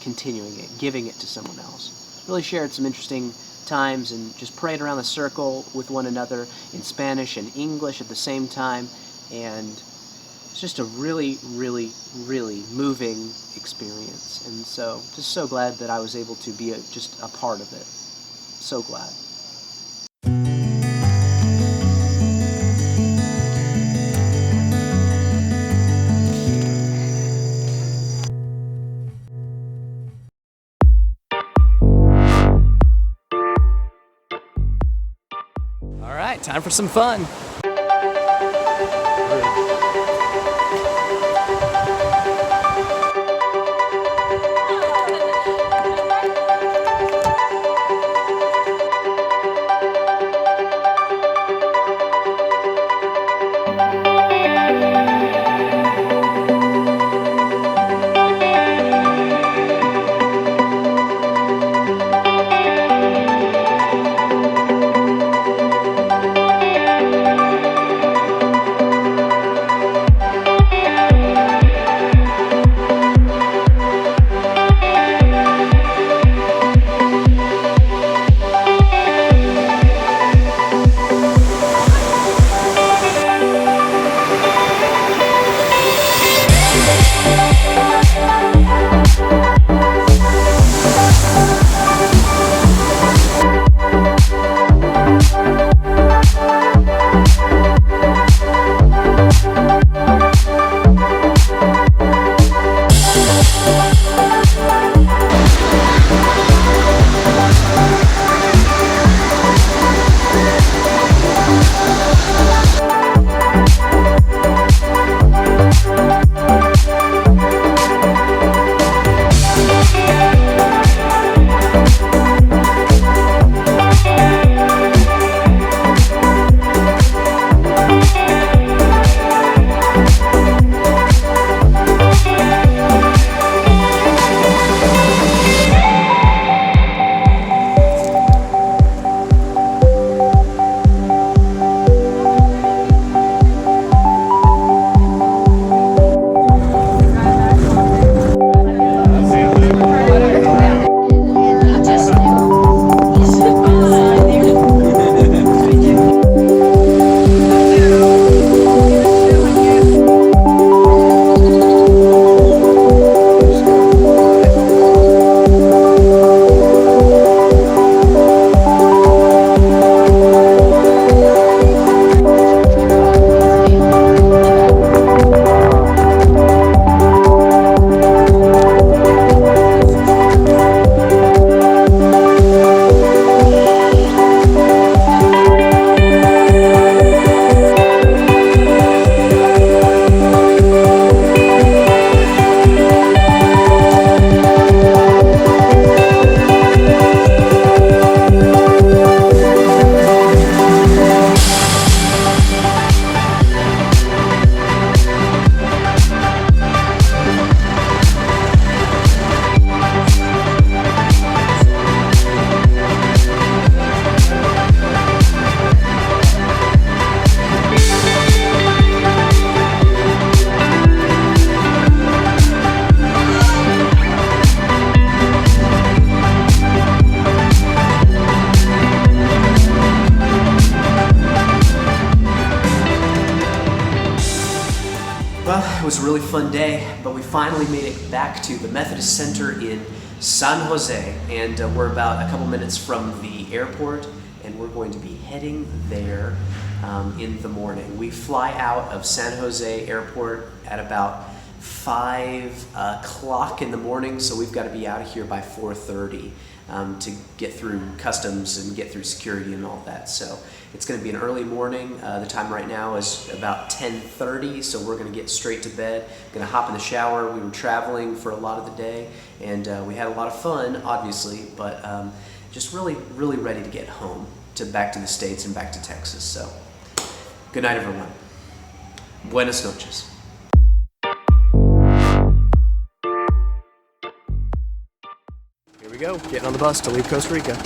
continuing it, giving it to someone else. Really shared some interesting times and just prayed around the circle with one another in Spanish and English at the same time, and it's just a really, really, really moving experience. And so just so glad that I was able to be just a part of it. So glad. All right, time for some fun. really fun day, but we finally made it back to the Methodist Center in San Jose, and we're about a couple minutes from the airport, and we're going to be heading there in the morning. We fly out of San Jose Airport at about 5 o'clock in the morning, so we've got to be out of here by 4:30 to get through customs and get through security and all that. So it's going to be an early morning. The time right now is about 10:30, so we're going to get straight to bed. Going to hop in the shower. We were traveling for a lot of the day, and we had a lot of fun, obviously, but just really, really ready to get home, back to the States and back to Texas. So good night, everyone. Buenas noches. Here we go, getting on the bus to leave Costa Rica.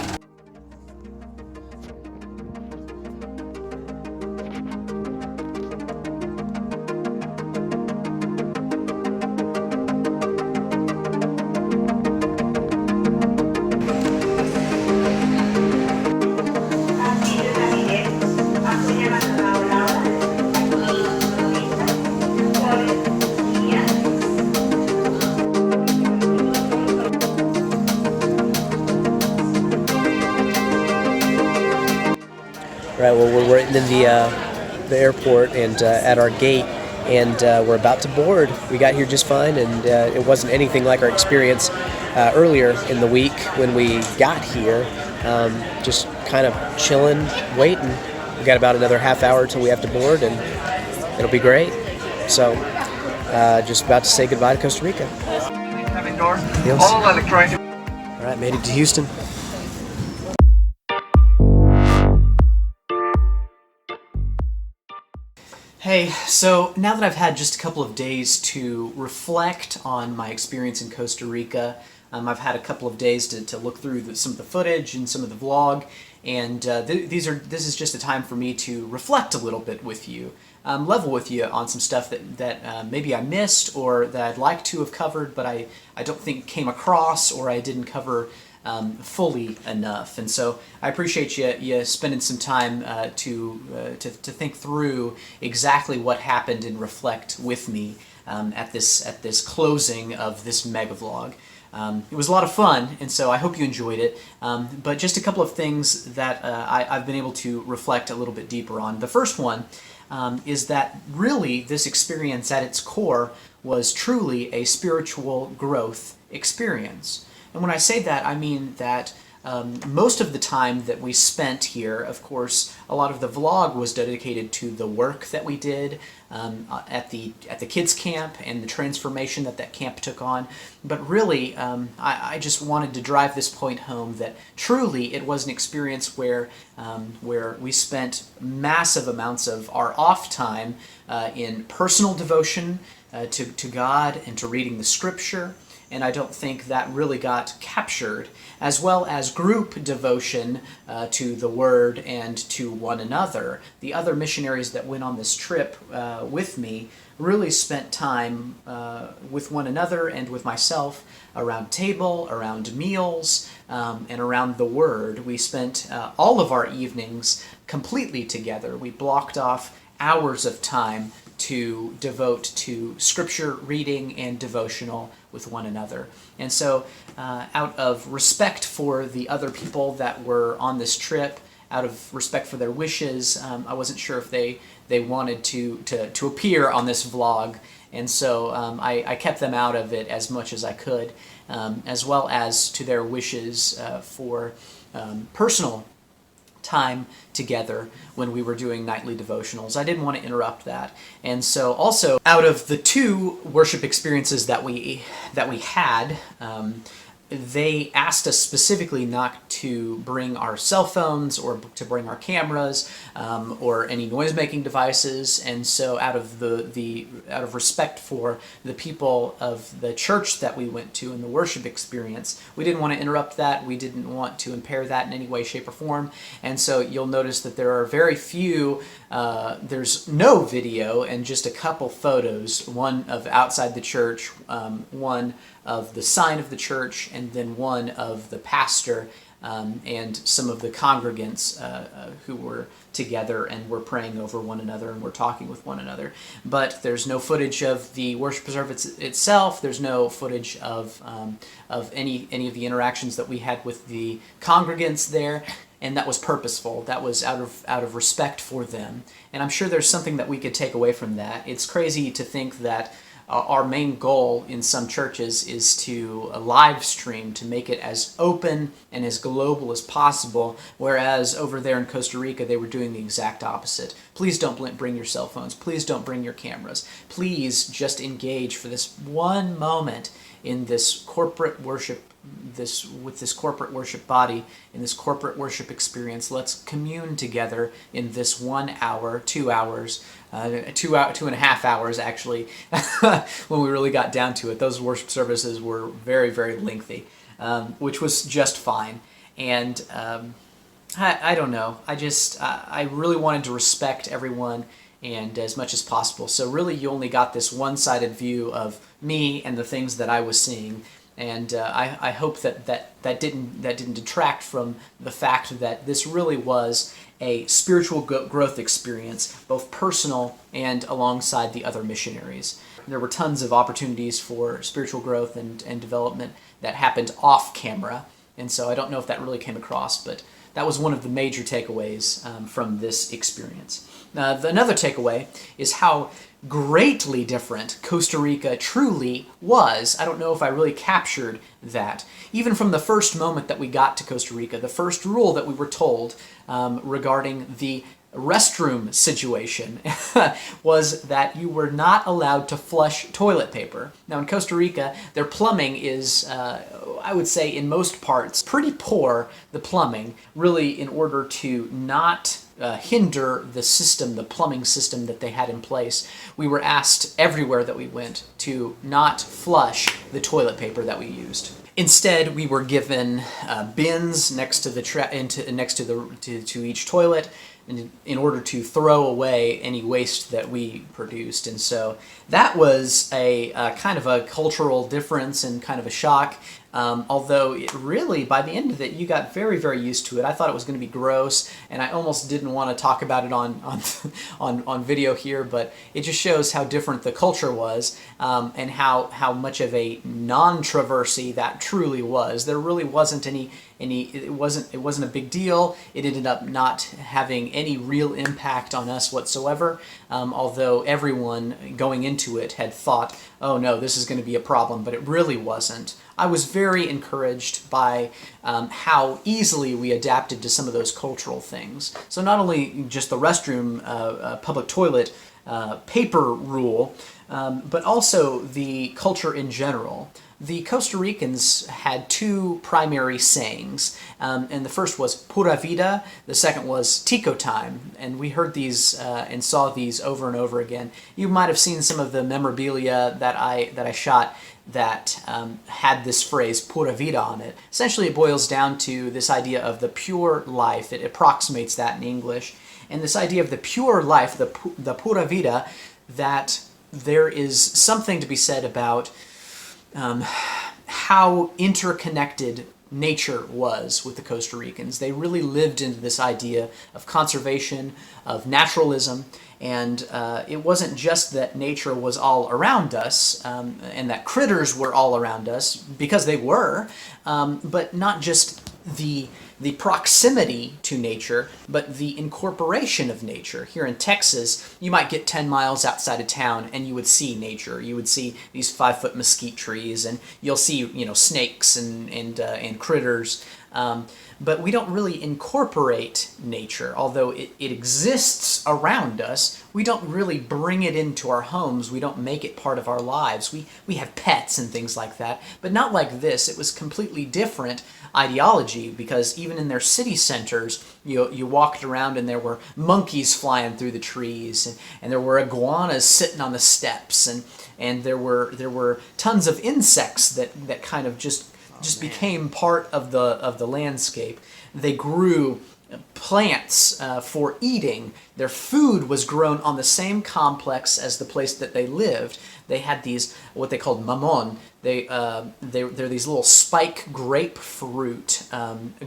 Right, well, we're waiting in the airport and at our gate, and we're about to board. We got here just fine, and it wasn't anything like our experience earlier in the week when we got here. Just kind of chilling, waiting. We got about another half hour till we have to board, and it'll be great. So, just about to say goodbye to Costa Rica. Yes. All electronic. All right, made it to Houston. Hey, so now that I've had just a couple of days to reflect on my experience in Costa Rica, I've had a couple of days to look through some of the footage and some of the vlog, and this is just a time for me to reflect a little bit with you, level with you on some stuff that maybe I missed or that I'd like to have covered, but I don't think came across or I didn't cover fully enough. And so I appreciate you spending some time to think through exactly what happened and reflect with me at this closing of this mega vlog. It was a lot of fun, and so I hope you enjoyed it. But just a couple of things that I've been able to reflect a little bit deeper on. The first one is that really this experience at its core was truly a spiritual growth experience. And when I say that, I mean that most of the time that we spent here, of course, a lot of the vlog was dedicated to the work that we did at the kids camp and the transformation that camp took on. But really, I just wanted to drive this point home that truly it was an experience where we spent massive amounts of our off time in personal devotion to God and to reading the Scripture. And I don't think that really got captured, as well as group devotion to the Word and to one another. The other missionaries that went on this trip with me really spent time with one another and with myself around table, around meals, and around the Word. We spent all of our evenings completely together. We blocked off hours of time to devote to scripture reading and devotional with one another. And so out of respect for the other people that were on this trip, out of respect for their wishes, I wasn't sure if they wanted to appear on this vlog, and so I kept them out of it as much as I could, as well as to their wishes for personal time together when we were doing nightly devotionals. I didn't want to interrupt that. And so also, out of the two worship experiences that we had, they asked us specifically not to bring our cell phones or to bring our cameras or any noise-making devices. And so, out of respect for the people of the church that we went to in the worship experience, we didn't want to interrupt that. We didn't want to impair that in any way, shape, or form. And so, you'll notice that there are very few. There's no video and just a couple photos. One of outside the church, one of the sign of the church, and then one of the pastor and some of the congregants who were together and were praying over one another and were talking with one another. But there's no footage of the worship service itself. There's no footage of any of the interactions that we had with the congregants there. And that was purposeful. That was out of respect for them. And I'm sure there's something that we could take away from that. It's crazy to think that our main goal in some churches is to live stream, to make it as open and as global as possible, whereas over there in Costa Rica they were doing the exact opposite. Please don't bring your cell phones. Please don't bring your cameras. Please just engage for this one moment in this corporate worship, with this corporate worship body, in this corporate worship experience. Let's commune together in this 1 hour, 2 hours, 2.5 hours actually, when we really got down to it. Those worship services were very, very lengthy, which was just fine. And I don't know. I really wanted to respect everyone and as much as possible. So really you only got this one-sided view of me and the things that I was seeing. And I hope that didn't detract from the fact that this really was a spiritual growth experience, both personal and alongside the other missionaries. There were tons of opportunities for spiritual growth and development that happened off camera, and so I don't know if that really came across, but that was one of the major takeaways from this experience. Another takeaway is how greatly different Costa Rica truly was. I don't know if I really captured that. Even from the first moment that we got to Costa Rica, the first rule that we were told regarding the restroom situation was that you were not allowed to flush toilet paper. Now in Costa Rica, their plumbing is, I would say in most parts, pretty poor, the plumbing, really in order to not hinder the system, the plumbing system that they had in place. We were asked everywhere that we went to not flush the toilet paper that we used. Instead, we were given bins next to the to each toilet, in order to throw away any waste that we produced. And so that was a kind of a cultural difference and kind of a shock. Although it really, by the end of it, you got very, very used to it. I thought it was going to be gross, and I almost didn't want to talk about it on video here, but it just shows how different the culture was, and how much of a non-traversy that truly was. There really wasn't it wasn't a big deal. It ended up not having any real impact on us whatsoever, although everyone going into it had thought, oh no, this is going to be a problem, but it really wasn't. I was very encouraged by how easily we adapted to some of those cultural things. So not only just the restroom, public toilet paper rule, but also the culture in general. The Costa Ricans had two primary sayings, and the first was pura vida, the second was tico time, and we heard these and saw these over and over again. You might have seen some of the memorabilia that I shot that had this phrase pura vida on it. Essentially it boils down to this idea of the pure life. It approximates that in English. And this idea of the pure life, the pura vida, that there is something to be said about how interconnected nature was with the Costa Ricans. They really lived into this idea of conservation, of naturalism, and it wasn't just that nature was all around us and that critters were all around us, because they were, but not just the proximity to nature, but the incorporation of nature. Here in Texas, you might get 10 miles outside of town and you would see nature. You would see these 5-foot mesquite trees, and you'll see, snakes and critters. But we don't really incorporate nature. Although it exists around us, we don't really bring it into our homes. We don't make it part of our lives. We have pets and things like that, but not like this. It was completely different ideology, because even in their city centers, you walked around and there were monkeys flying through the trees, and there were iguanas sitting on the steps, and there were tons of insects that kind of just became part of the landscape. They grew plants for eating. Their food was grown on the same complex as the place that they lived. They had these, what they called mamon. They're these little spike grapefruit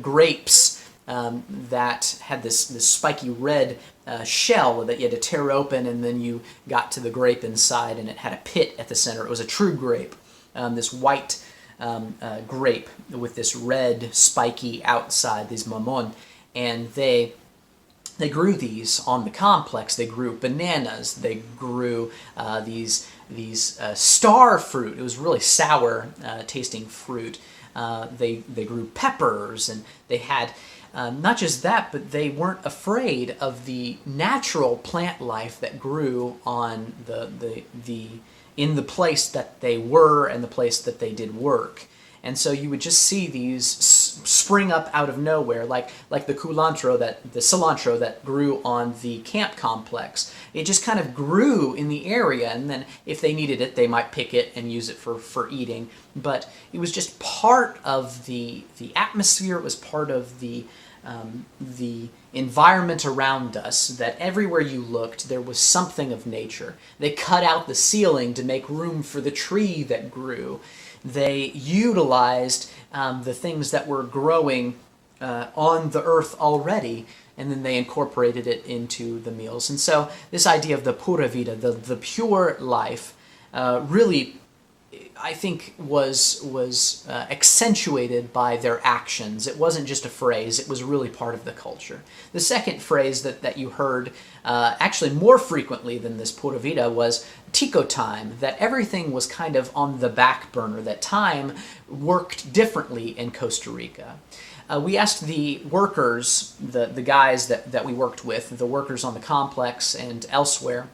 grapes that had this spiky red shell that you had to tear open, and then you got to the grape inside, and it had a pit at the center. It was a true grape, this white grape with this red spiky outside, these mamon. And they grew these on the complex. They grew bananas. They grew these star fruit. It was really sour tasting fruit. They grew peppers, and they had not just that, but they weren't afraid of the natural plant life that grew on in the place that they were and the place that they did work. And so you would just see these spring up out of nowhere, like the cilantro that grew on the camp complex. It just kind of grew in the area, and then if they needed it, they might pick it and use it for eating. But it was just part of the atmosphere. It was part of the environment around us, that everywhere you looked there was something of nature. They cut out the ceiling to make room for the tree that grew. They utilized the things that were growing on the earth already, and then they incorporated it into the meals. And so this idea of the pura vida, the pure life, really, I think, was accentuated by their actions. It wasn't just a phrase, it was really part of the culture. The second phrase that you heard actually more frequently than this pura vida was tico time, that everything was kind of on the back burner, that time worked differently in Costa Rica. We asked the workers, the guys that we worked with, the workers on the complex and elsewhere,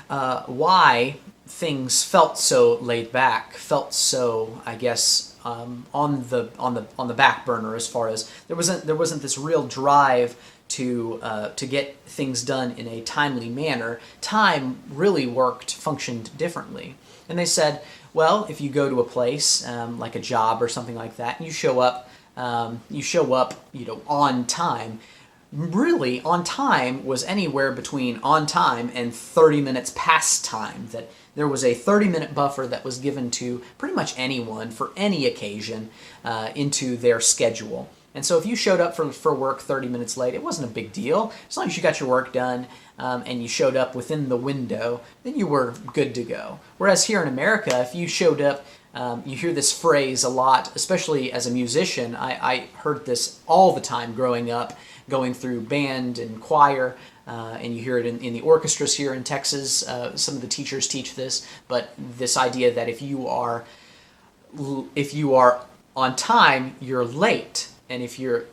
why things felt so laid back, felt so, I guess, on the back burner, as far as there wasn't this real drive to get things done in a timely manner. Time really functioned differently. And they said, well, if you go to a place like a job or something like that, and you show up on time. Really, on time was anywhere between on time and 30 minutes past time. That there was a 30-minute buffer that was given to pretty much anyone for any occasion into their schedule. And so if you showed up for work 30 minutes late, it wasn't a big deal. As long as you got your work done and you showed up within the window, then you were good to go. Whereas here in America, if you showed up, you hear this phrase a lot, especially as a musician. I heard this all the time growing up, going through band and choir, and you hear it in the orchestras here in Texas. Some of the teachers teach this, but this idea that if you are on time, you're late, and if you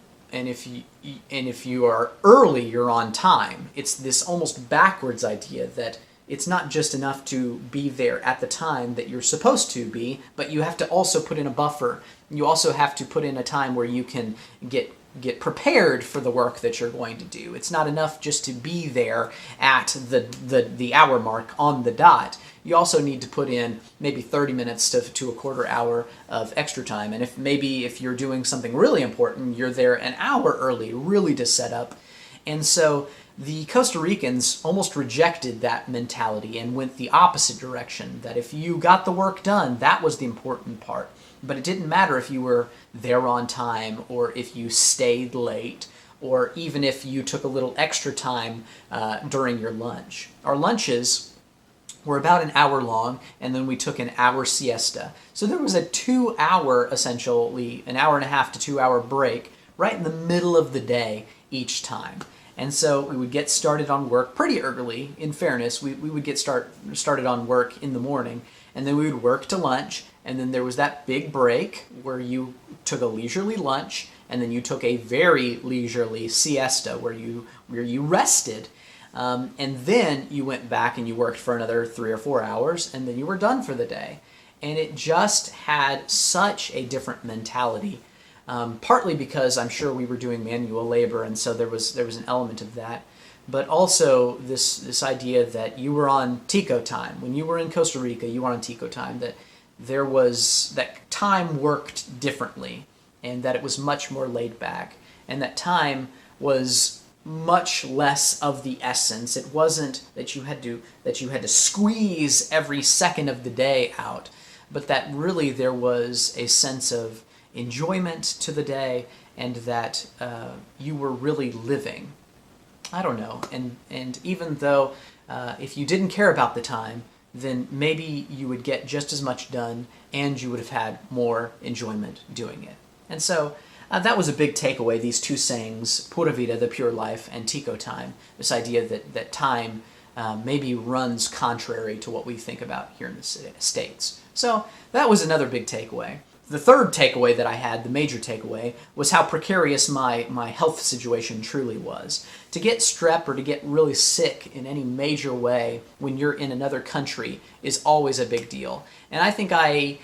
are early, you're on time. It's this almost backwards idea that it's not just enough to be there at the time that you're supposed to be, but you have to also put in a buffer. You also have to put in a time where you can get prepared for the work that you're going to do. It's not enough just to be there at the hour mark on the dot. You also need to put in maybe 30 minutes to a quarter hour of extra time. And if you're doing something really important, you're there an hour early, really to set up. And so the Costa Ricans almost rejected that mentality and went the opposite direction, that if you got the work done, that was the important part. But it didn't matter if you were there on time, or if you stayed late, or even if you took a little extra time during your lunch. Our lunches were about an hour long, and then we took an hour siesta. So there was a 2 hour, essentially, an hour and a half to 2 hour break right in the middle of the day each time. And so we would get started on work pretty early. In fairness, we would get started on work in the morning, and then we would work to lunch, and then there was that big break where you took a leisurely lunch, and then you took a very leisurely siesta where you rested, and then you went back and you worked for another 3 or 4 hours, and then you were done for the day. And it just had such a different mentality. Partly because I'm sure we were doing manual labor, and so there was an element of that, but also this idea that you were on Tico time. When you were in Costa Rica, you were on Tico time, that that time worked differently, and that it was much more laid back. and that time was much less of the essence. It wasn't that you had to squeeze every second of the day out, but that really there was a sense of enjoyment to the day, and that you were really living. I don't know. And even though if you didn't care about the time, then maybe you would get just as much done, and you would have had more enjoyment doing it. And so that was a big takeaway, these two sayings, pura vida, the pure life, and tico time, this idea that time maybe runs contrary to what we think about here in the States. So that was another big takeaway. The third takeaway that I had, the major takeaway, was how precarious my health situation truly was. To get strep or to get really sick in any major way when you're in another country is always a big deal. And I think I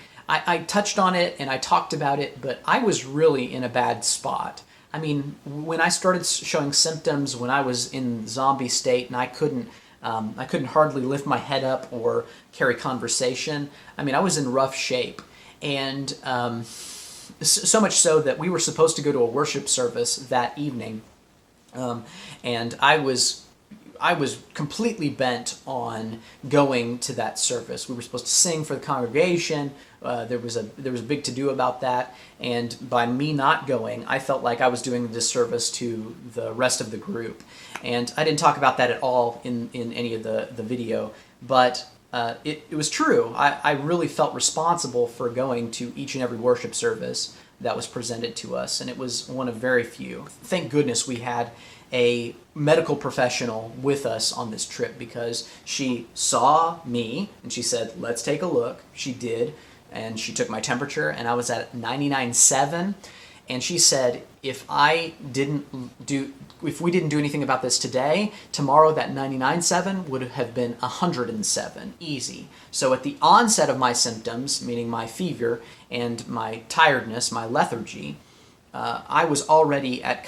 touched on it and I talked about it, but I was really in a bad spot. I mean, when I started showing symptoms, when I was in zombie state and I couldn't hardly lift my head up or carry conversation, I mean, I was in rough shape. And so much so that we were supposed to go to a worship service that evening, and I was completely bent on going to that service. We were supposed to sing for the congregation. There was a big to-do about that, and by me not going, I felt like I was doing a disservice to the rest of the group. And I didn't talk about that at all in any of the video, but it was true. I really felt responsible for going to each and every worship service that was presented to us, and it was one of very few. Thank goodness we had a medical professional with us on this trip, because she saw me and she said, "Let's take a look." She did, and she took my temperature, and I was at 99.7, and she said, if we didn't do anything about this today, tomorrow that 99.7 would have been 107, easy. So at the onset of my symptoms, meaning my fever and my tiredness, my lethargy, I was already at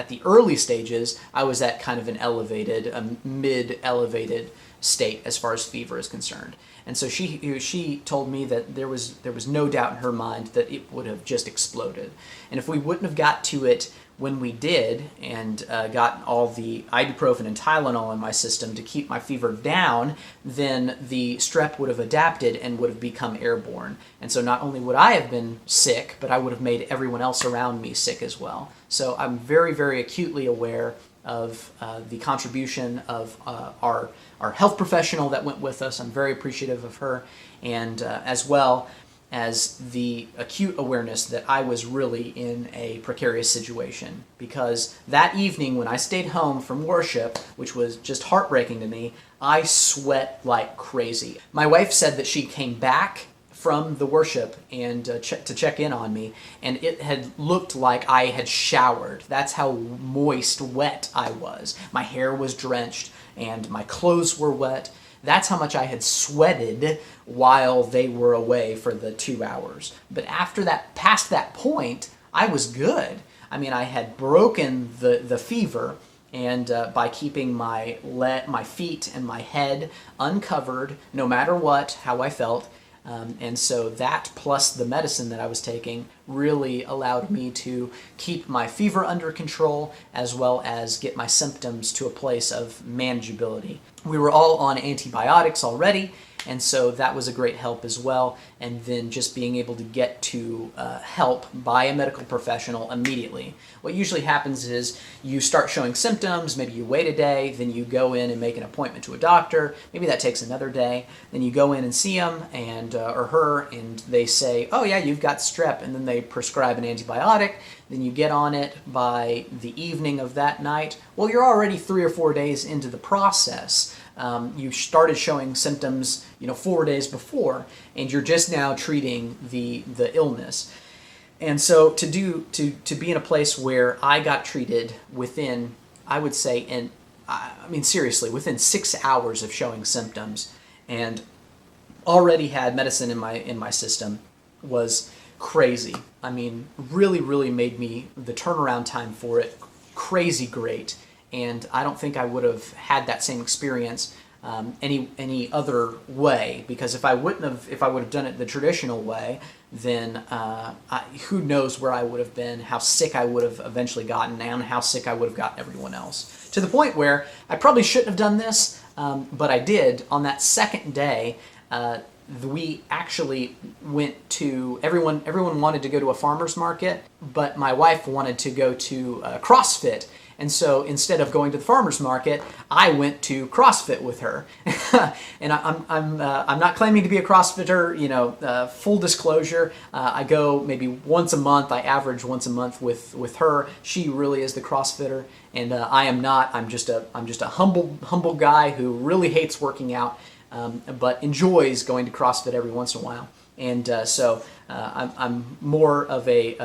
the early stages, I was at kind of a mid-elevated state as far as fever is concerned. And so she told me that there was no doubt in her mind that it would have just exploded. And if we wouldn't have got to it when we did and got all the ibuprofen and Tylenol in my system to keep my fever down, then the strep would have adapted and would have become airborne. And so not only would I have been sick, but I would have made everyone else around me sick as well. So I'm very, very acutely aware of the contribution of our health professional that went with us. I'm very appreciative of her, and as well as the acute awareness that I was really in a precarious situation, because that evening when I stayed home from worship, which was just heartbreaking to me, I sweat like crazy. My wife said that she came back from the worship and to check in on me, and it had looked like I had showered. That's how moist, wet I was. My hair was drenched and my clothes were wet. That's how much I had sweated while they were away for the 2 hours. But after that, past that point, I was good. I mean, I had broken the fever, and by keeping my feet and my head uncovered, no matter how I felt. And so that plus the medicine that I was taking really allowed me to keep my fever under control, as well as get my symptoms to a place of manageability. We were all on antibiotics already, and so that was a great help as well. And then just being able to get to help by a medical professional immediately. What usually happens is you start showing symptoms, maybe you wait a day, then you go in and make an appointment to a doctor. Maybe that takes another day. Then you go in and see him and or her, and they say, "Oh yeah, you've got strep," and then they prescribe an antibiotic. Then you get on it by the evening of that night. Well, you're already 3 or 4 days into the process. You started showing symptoms, 4 days before, and you're just now treating the illness. And so to be in a place where I got treated within, I would say, seriously, within 6 hours of showing symptoms, and already had medicine in my system, was crazy. I mean, really, really made me, the turnaround time for it, crazy great. And I don't think I would have had that same experience any other way, because if I would have done it the traditional way, then who knows where I would have been, how sick I would have eventually gotten, and how sick I would have gotten everyone else. To the point where I probably shouldn't have done this, but I did. On that second day, we actually went to, everyone wanted to go to a farmer's market, but my wife wanted to go to CrossFit. And so instead of going to the farmer's market, I went to CrossFit with her. And I'm not claiming to be a CrossFitter, full disclosure. I go maybe once a month. I average once a month with her. She really is the CrossFitter, and I am not. I'm just a humble guy who really hates working out, but enjoys going to CrossFit every once in a while. And so I'm more of a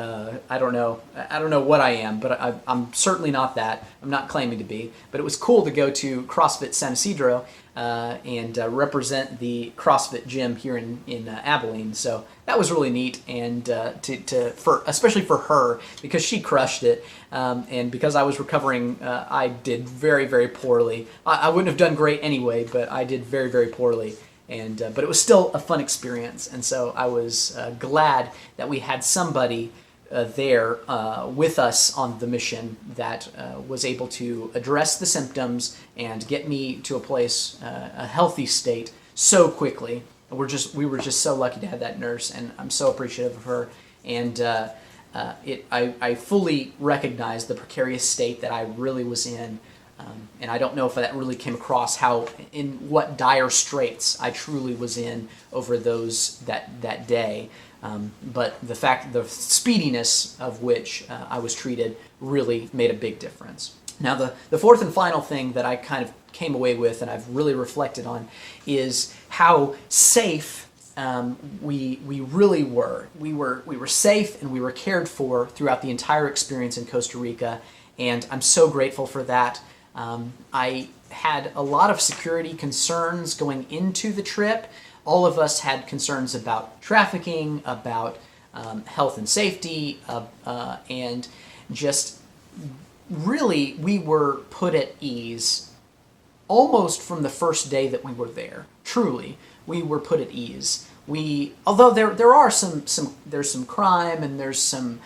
I don't know what I am, but I'm certainly not that. I'm not claiming to be. But it was cool to go to CrossFit San Isodro and represent the CrossFit gym here in Abilene. So that was really neat, and especially for her, because she crushed it, and because I was recovering, I did very, very poorly. I wouldn't have done great anyway, but I did very, very poorly. But it was still a fun experience, and so I was glad that we had somebody there with us on the mission that was able to address the symptoms and get me to a place, a healthy state, so quickly. We were just so lucky to have that nurse, and I'm so appreciative of her. And I fully recognize the precarious state that I really was in. And I don't know if that really came across in what dire straits I truly was in over that day. But the speediness of which I was treated really made a big difference. Now, the fourth and final thing that I kind of came away with, and I've really reflected on, is how safe we really were. We were safe, and we were cared for throughout the entire experience in Costa Rica, and I'm so grateful for that. I had a lot of security concerns going into the trip. All of us had concerns about trafficking, about health and safety, and just really we were put at ease almost from the first day that we were there. Truly, we were put at ease. Although there are there's some crime and there's some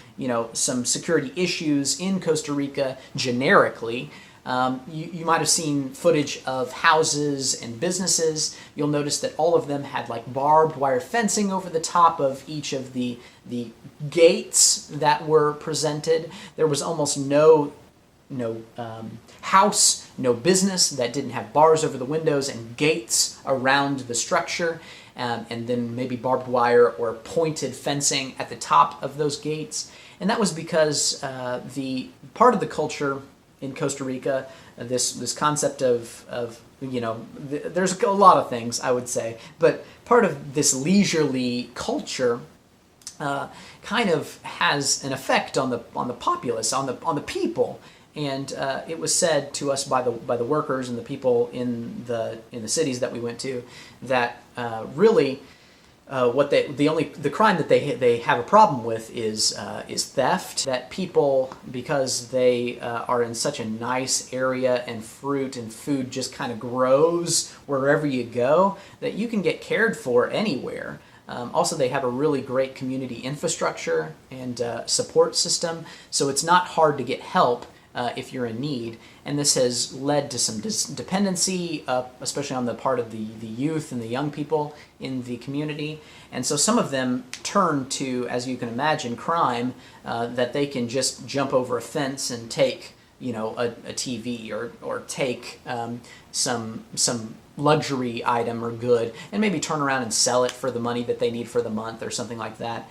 security issues in Costa Rica generically. You might have seen footage of houses and businesses. You'll notice that all of them had like barbed wire fencing over the top of each of the gates that were presented. There was almost no house, no business that didn't have bars over the windows and gates around the structure, and then maybe barbed wire or pointed fencing at the top of those gates. And that was because the part of the culture in Costa Rica, this concept of there's a lot of things I would say, but part of this leisurely culture kind of has an effect on the populace, on the people, and it was said to us by the workers and the people in the cities that we went to that really. The crime that they have a problem with is theft. That people, because they are in such a nice area and fruit and food just kind of grows wherever you go, that you can get cared for anywhere. Also, they have a really great community infrastructure and support system, so it's not hard to get help if you're in need. And this has led to some dependency, especially on the part of the youth and the young people in the community. And so some of them turn to, as you can imagine, crime, that they can just jump over a fence and take, a TV or take some luxury item or good, and maybe turn around and sell it for the money that they need for the month or something like that.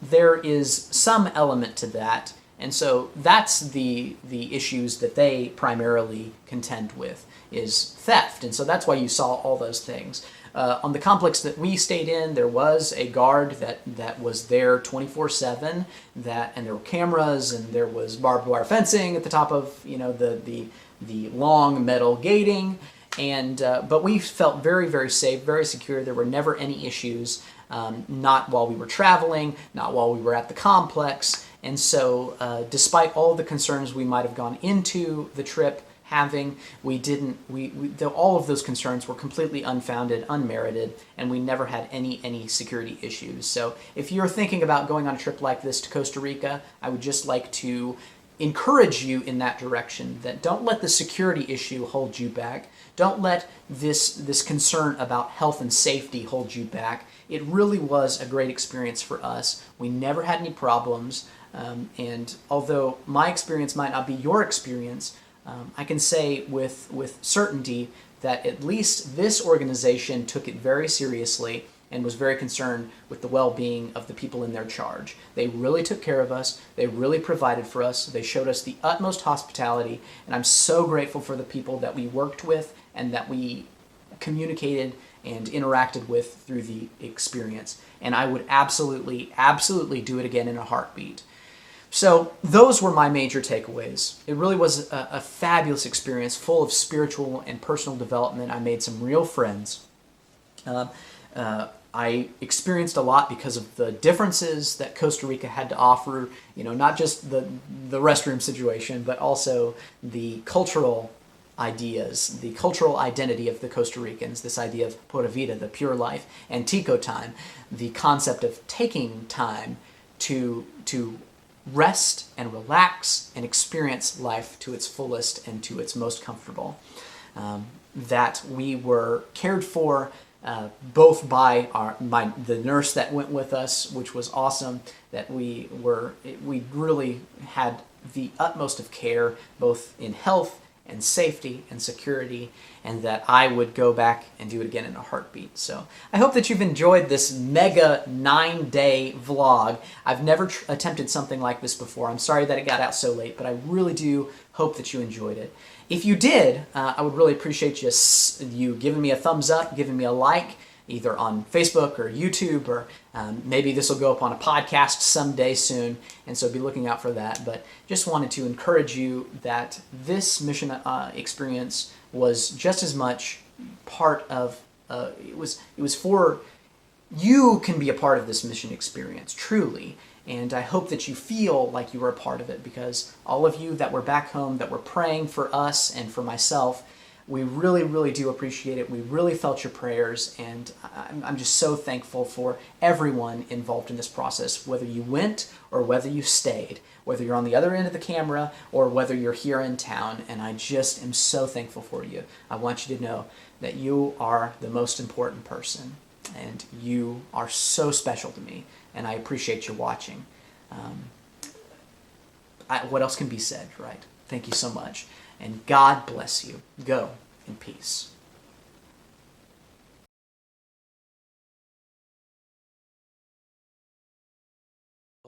There is some element to that. And so that's the issues that they primarily contend with, is theft. And so that's why you saw all those things. On the complex that we stayed in, there was a guard that was there 24/7, and there were cameras, and there was barbed wire fencing at the top of the long metal gating. But we felt very, very safe, very secure. There were never any issues, not while we were traveling, not while we were at the complex. And so, despite all the concerns we might have gone into the trip having. All of those concerns were completely unfounded, unmerited, and we never had any security issues. So if you're thinking about going on a trip like this to Costa Rica, I would just like to encourage you in that direction, that don't let the security issue hold you back. Don't let this concern about health and safety hold you back. It really was a great experience for us. We never had any problems, and although my experience might not be your experience, I can say with certainty that at least this organization took it very seriously and was very concerned with the well-being of the people in their charge. They really took care of us. They really provided for us. They showed us the utmost hospitality, and I'm so grateful for the people that we worked with and that we communicated and interacted with through the experience. And I would absolutely do it again in a heartbeat. So those were my major takeaways. It really was a fabulous experience, full of spiritual and personal development. I made some real friends. I experienced a lot because of the differences that Costa Rica had to offer, not just the restroom situation, but also the cultural ideas, the cultural identity of the Costa Ricans, this idea of pura vida, the pure life, and tico time, the concept of taking time to rest and relax and experience life to its fullest and to its most comfortable. That we were cared for both by the nurse that went with us, which was awesome, that we really had the utmost of care, both in health and safety and security, and that I would go back and do it again in a heartbeat. So I hope that you've enjoyed this mega 9-day vlog. I've never attempted something like this before. I'm sorry that it got out so late, but I really do hope that you enjoyed it. If you did, I would really appreciate you giving me a thumbs up, giving me a like, either on Facebook or YouTube, or maybe this will go up on a podcast someday soon, and so be looking out for that. But just wanted to encourage you that this mission experience was just as much part of, it was for, you can be a part of this mission experience, truly. And I hope that you feel like you were a part of it, because all of you that were back home, that were praying for us and for myself, we really do appreciate it. We really felt your prayers, and I'm just so thankful for everyone involved in this process, whether you went or whether you stayed, whether you're on the other end of the camera or whether you're here in town, and I just am so thankful for you. I want you to know that you are the most important person, and you are so special to me, and I appreciate you watching. What else can be said, right? Thank you so much. And God bless you. Go in peace.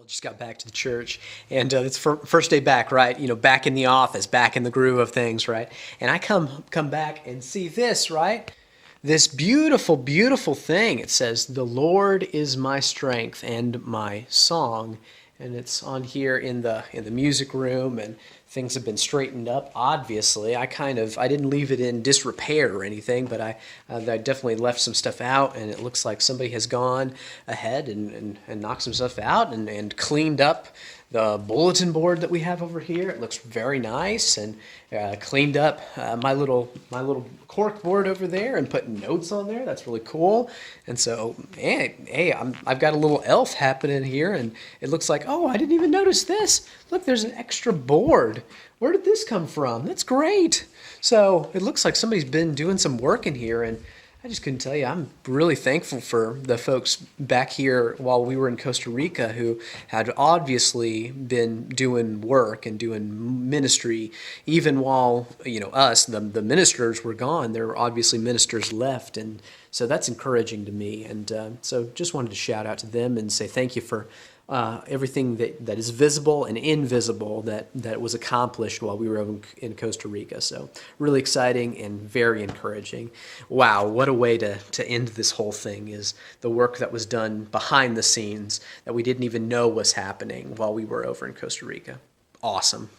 Just got back to the church, and it's first day back, right? Back in the office, back in the groove of things, right? And I come back and see this, right? This beautiful, beautiful thing. It says, "The Lord is my strength and my song," and it's on here in the music room, and things have been straightened up. Obviously, I didn't leave it in disrepair or anything, but I definitely left some stuff out, and it looks like somebody has gone ahead and knocked some stuff out and cleaned up the bulletin board that we have over here. It looks very nice, and cleaned up my little cork board over there and put notes on there. That's really cool. And so, hey, I've got a little elf happening here, and it looks like, oh, I didn't even notice this. Look, there's an extra board. Where did this come from? That's great. So it looks like somebody's been doing some work in here, and I just couldn't tell you, I'm really thankful for the folks back here while we were in Costa Rica who had obviously been doing work and doing ministry, even while, us, the ministers were gone. There were obviously ministers left, and so that's encouraging to me. And so just wanted to shout out to them and say thank you for everything that is visible and invisible that was accomplished while we were in Costa Rica. So really exciting and very encouraging. Wow, what a way to end this whole thing, is the work that was done behind the scenes that we didn't even know was happening while we were over in Costa Rica. Awesome.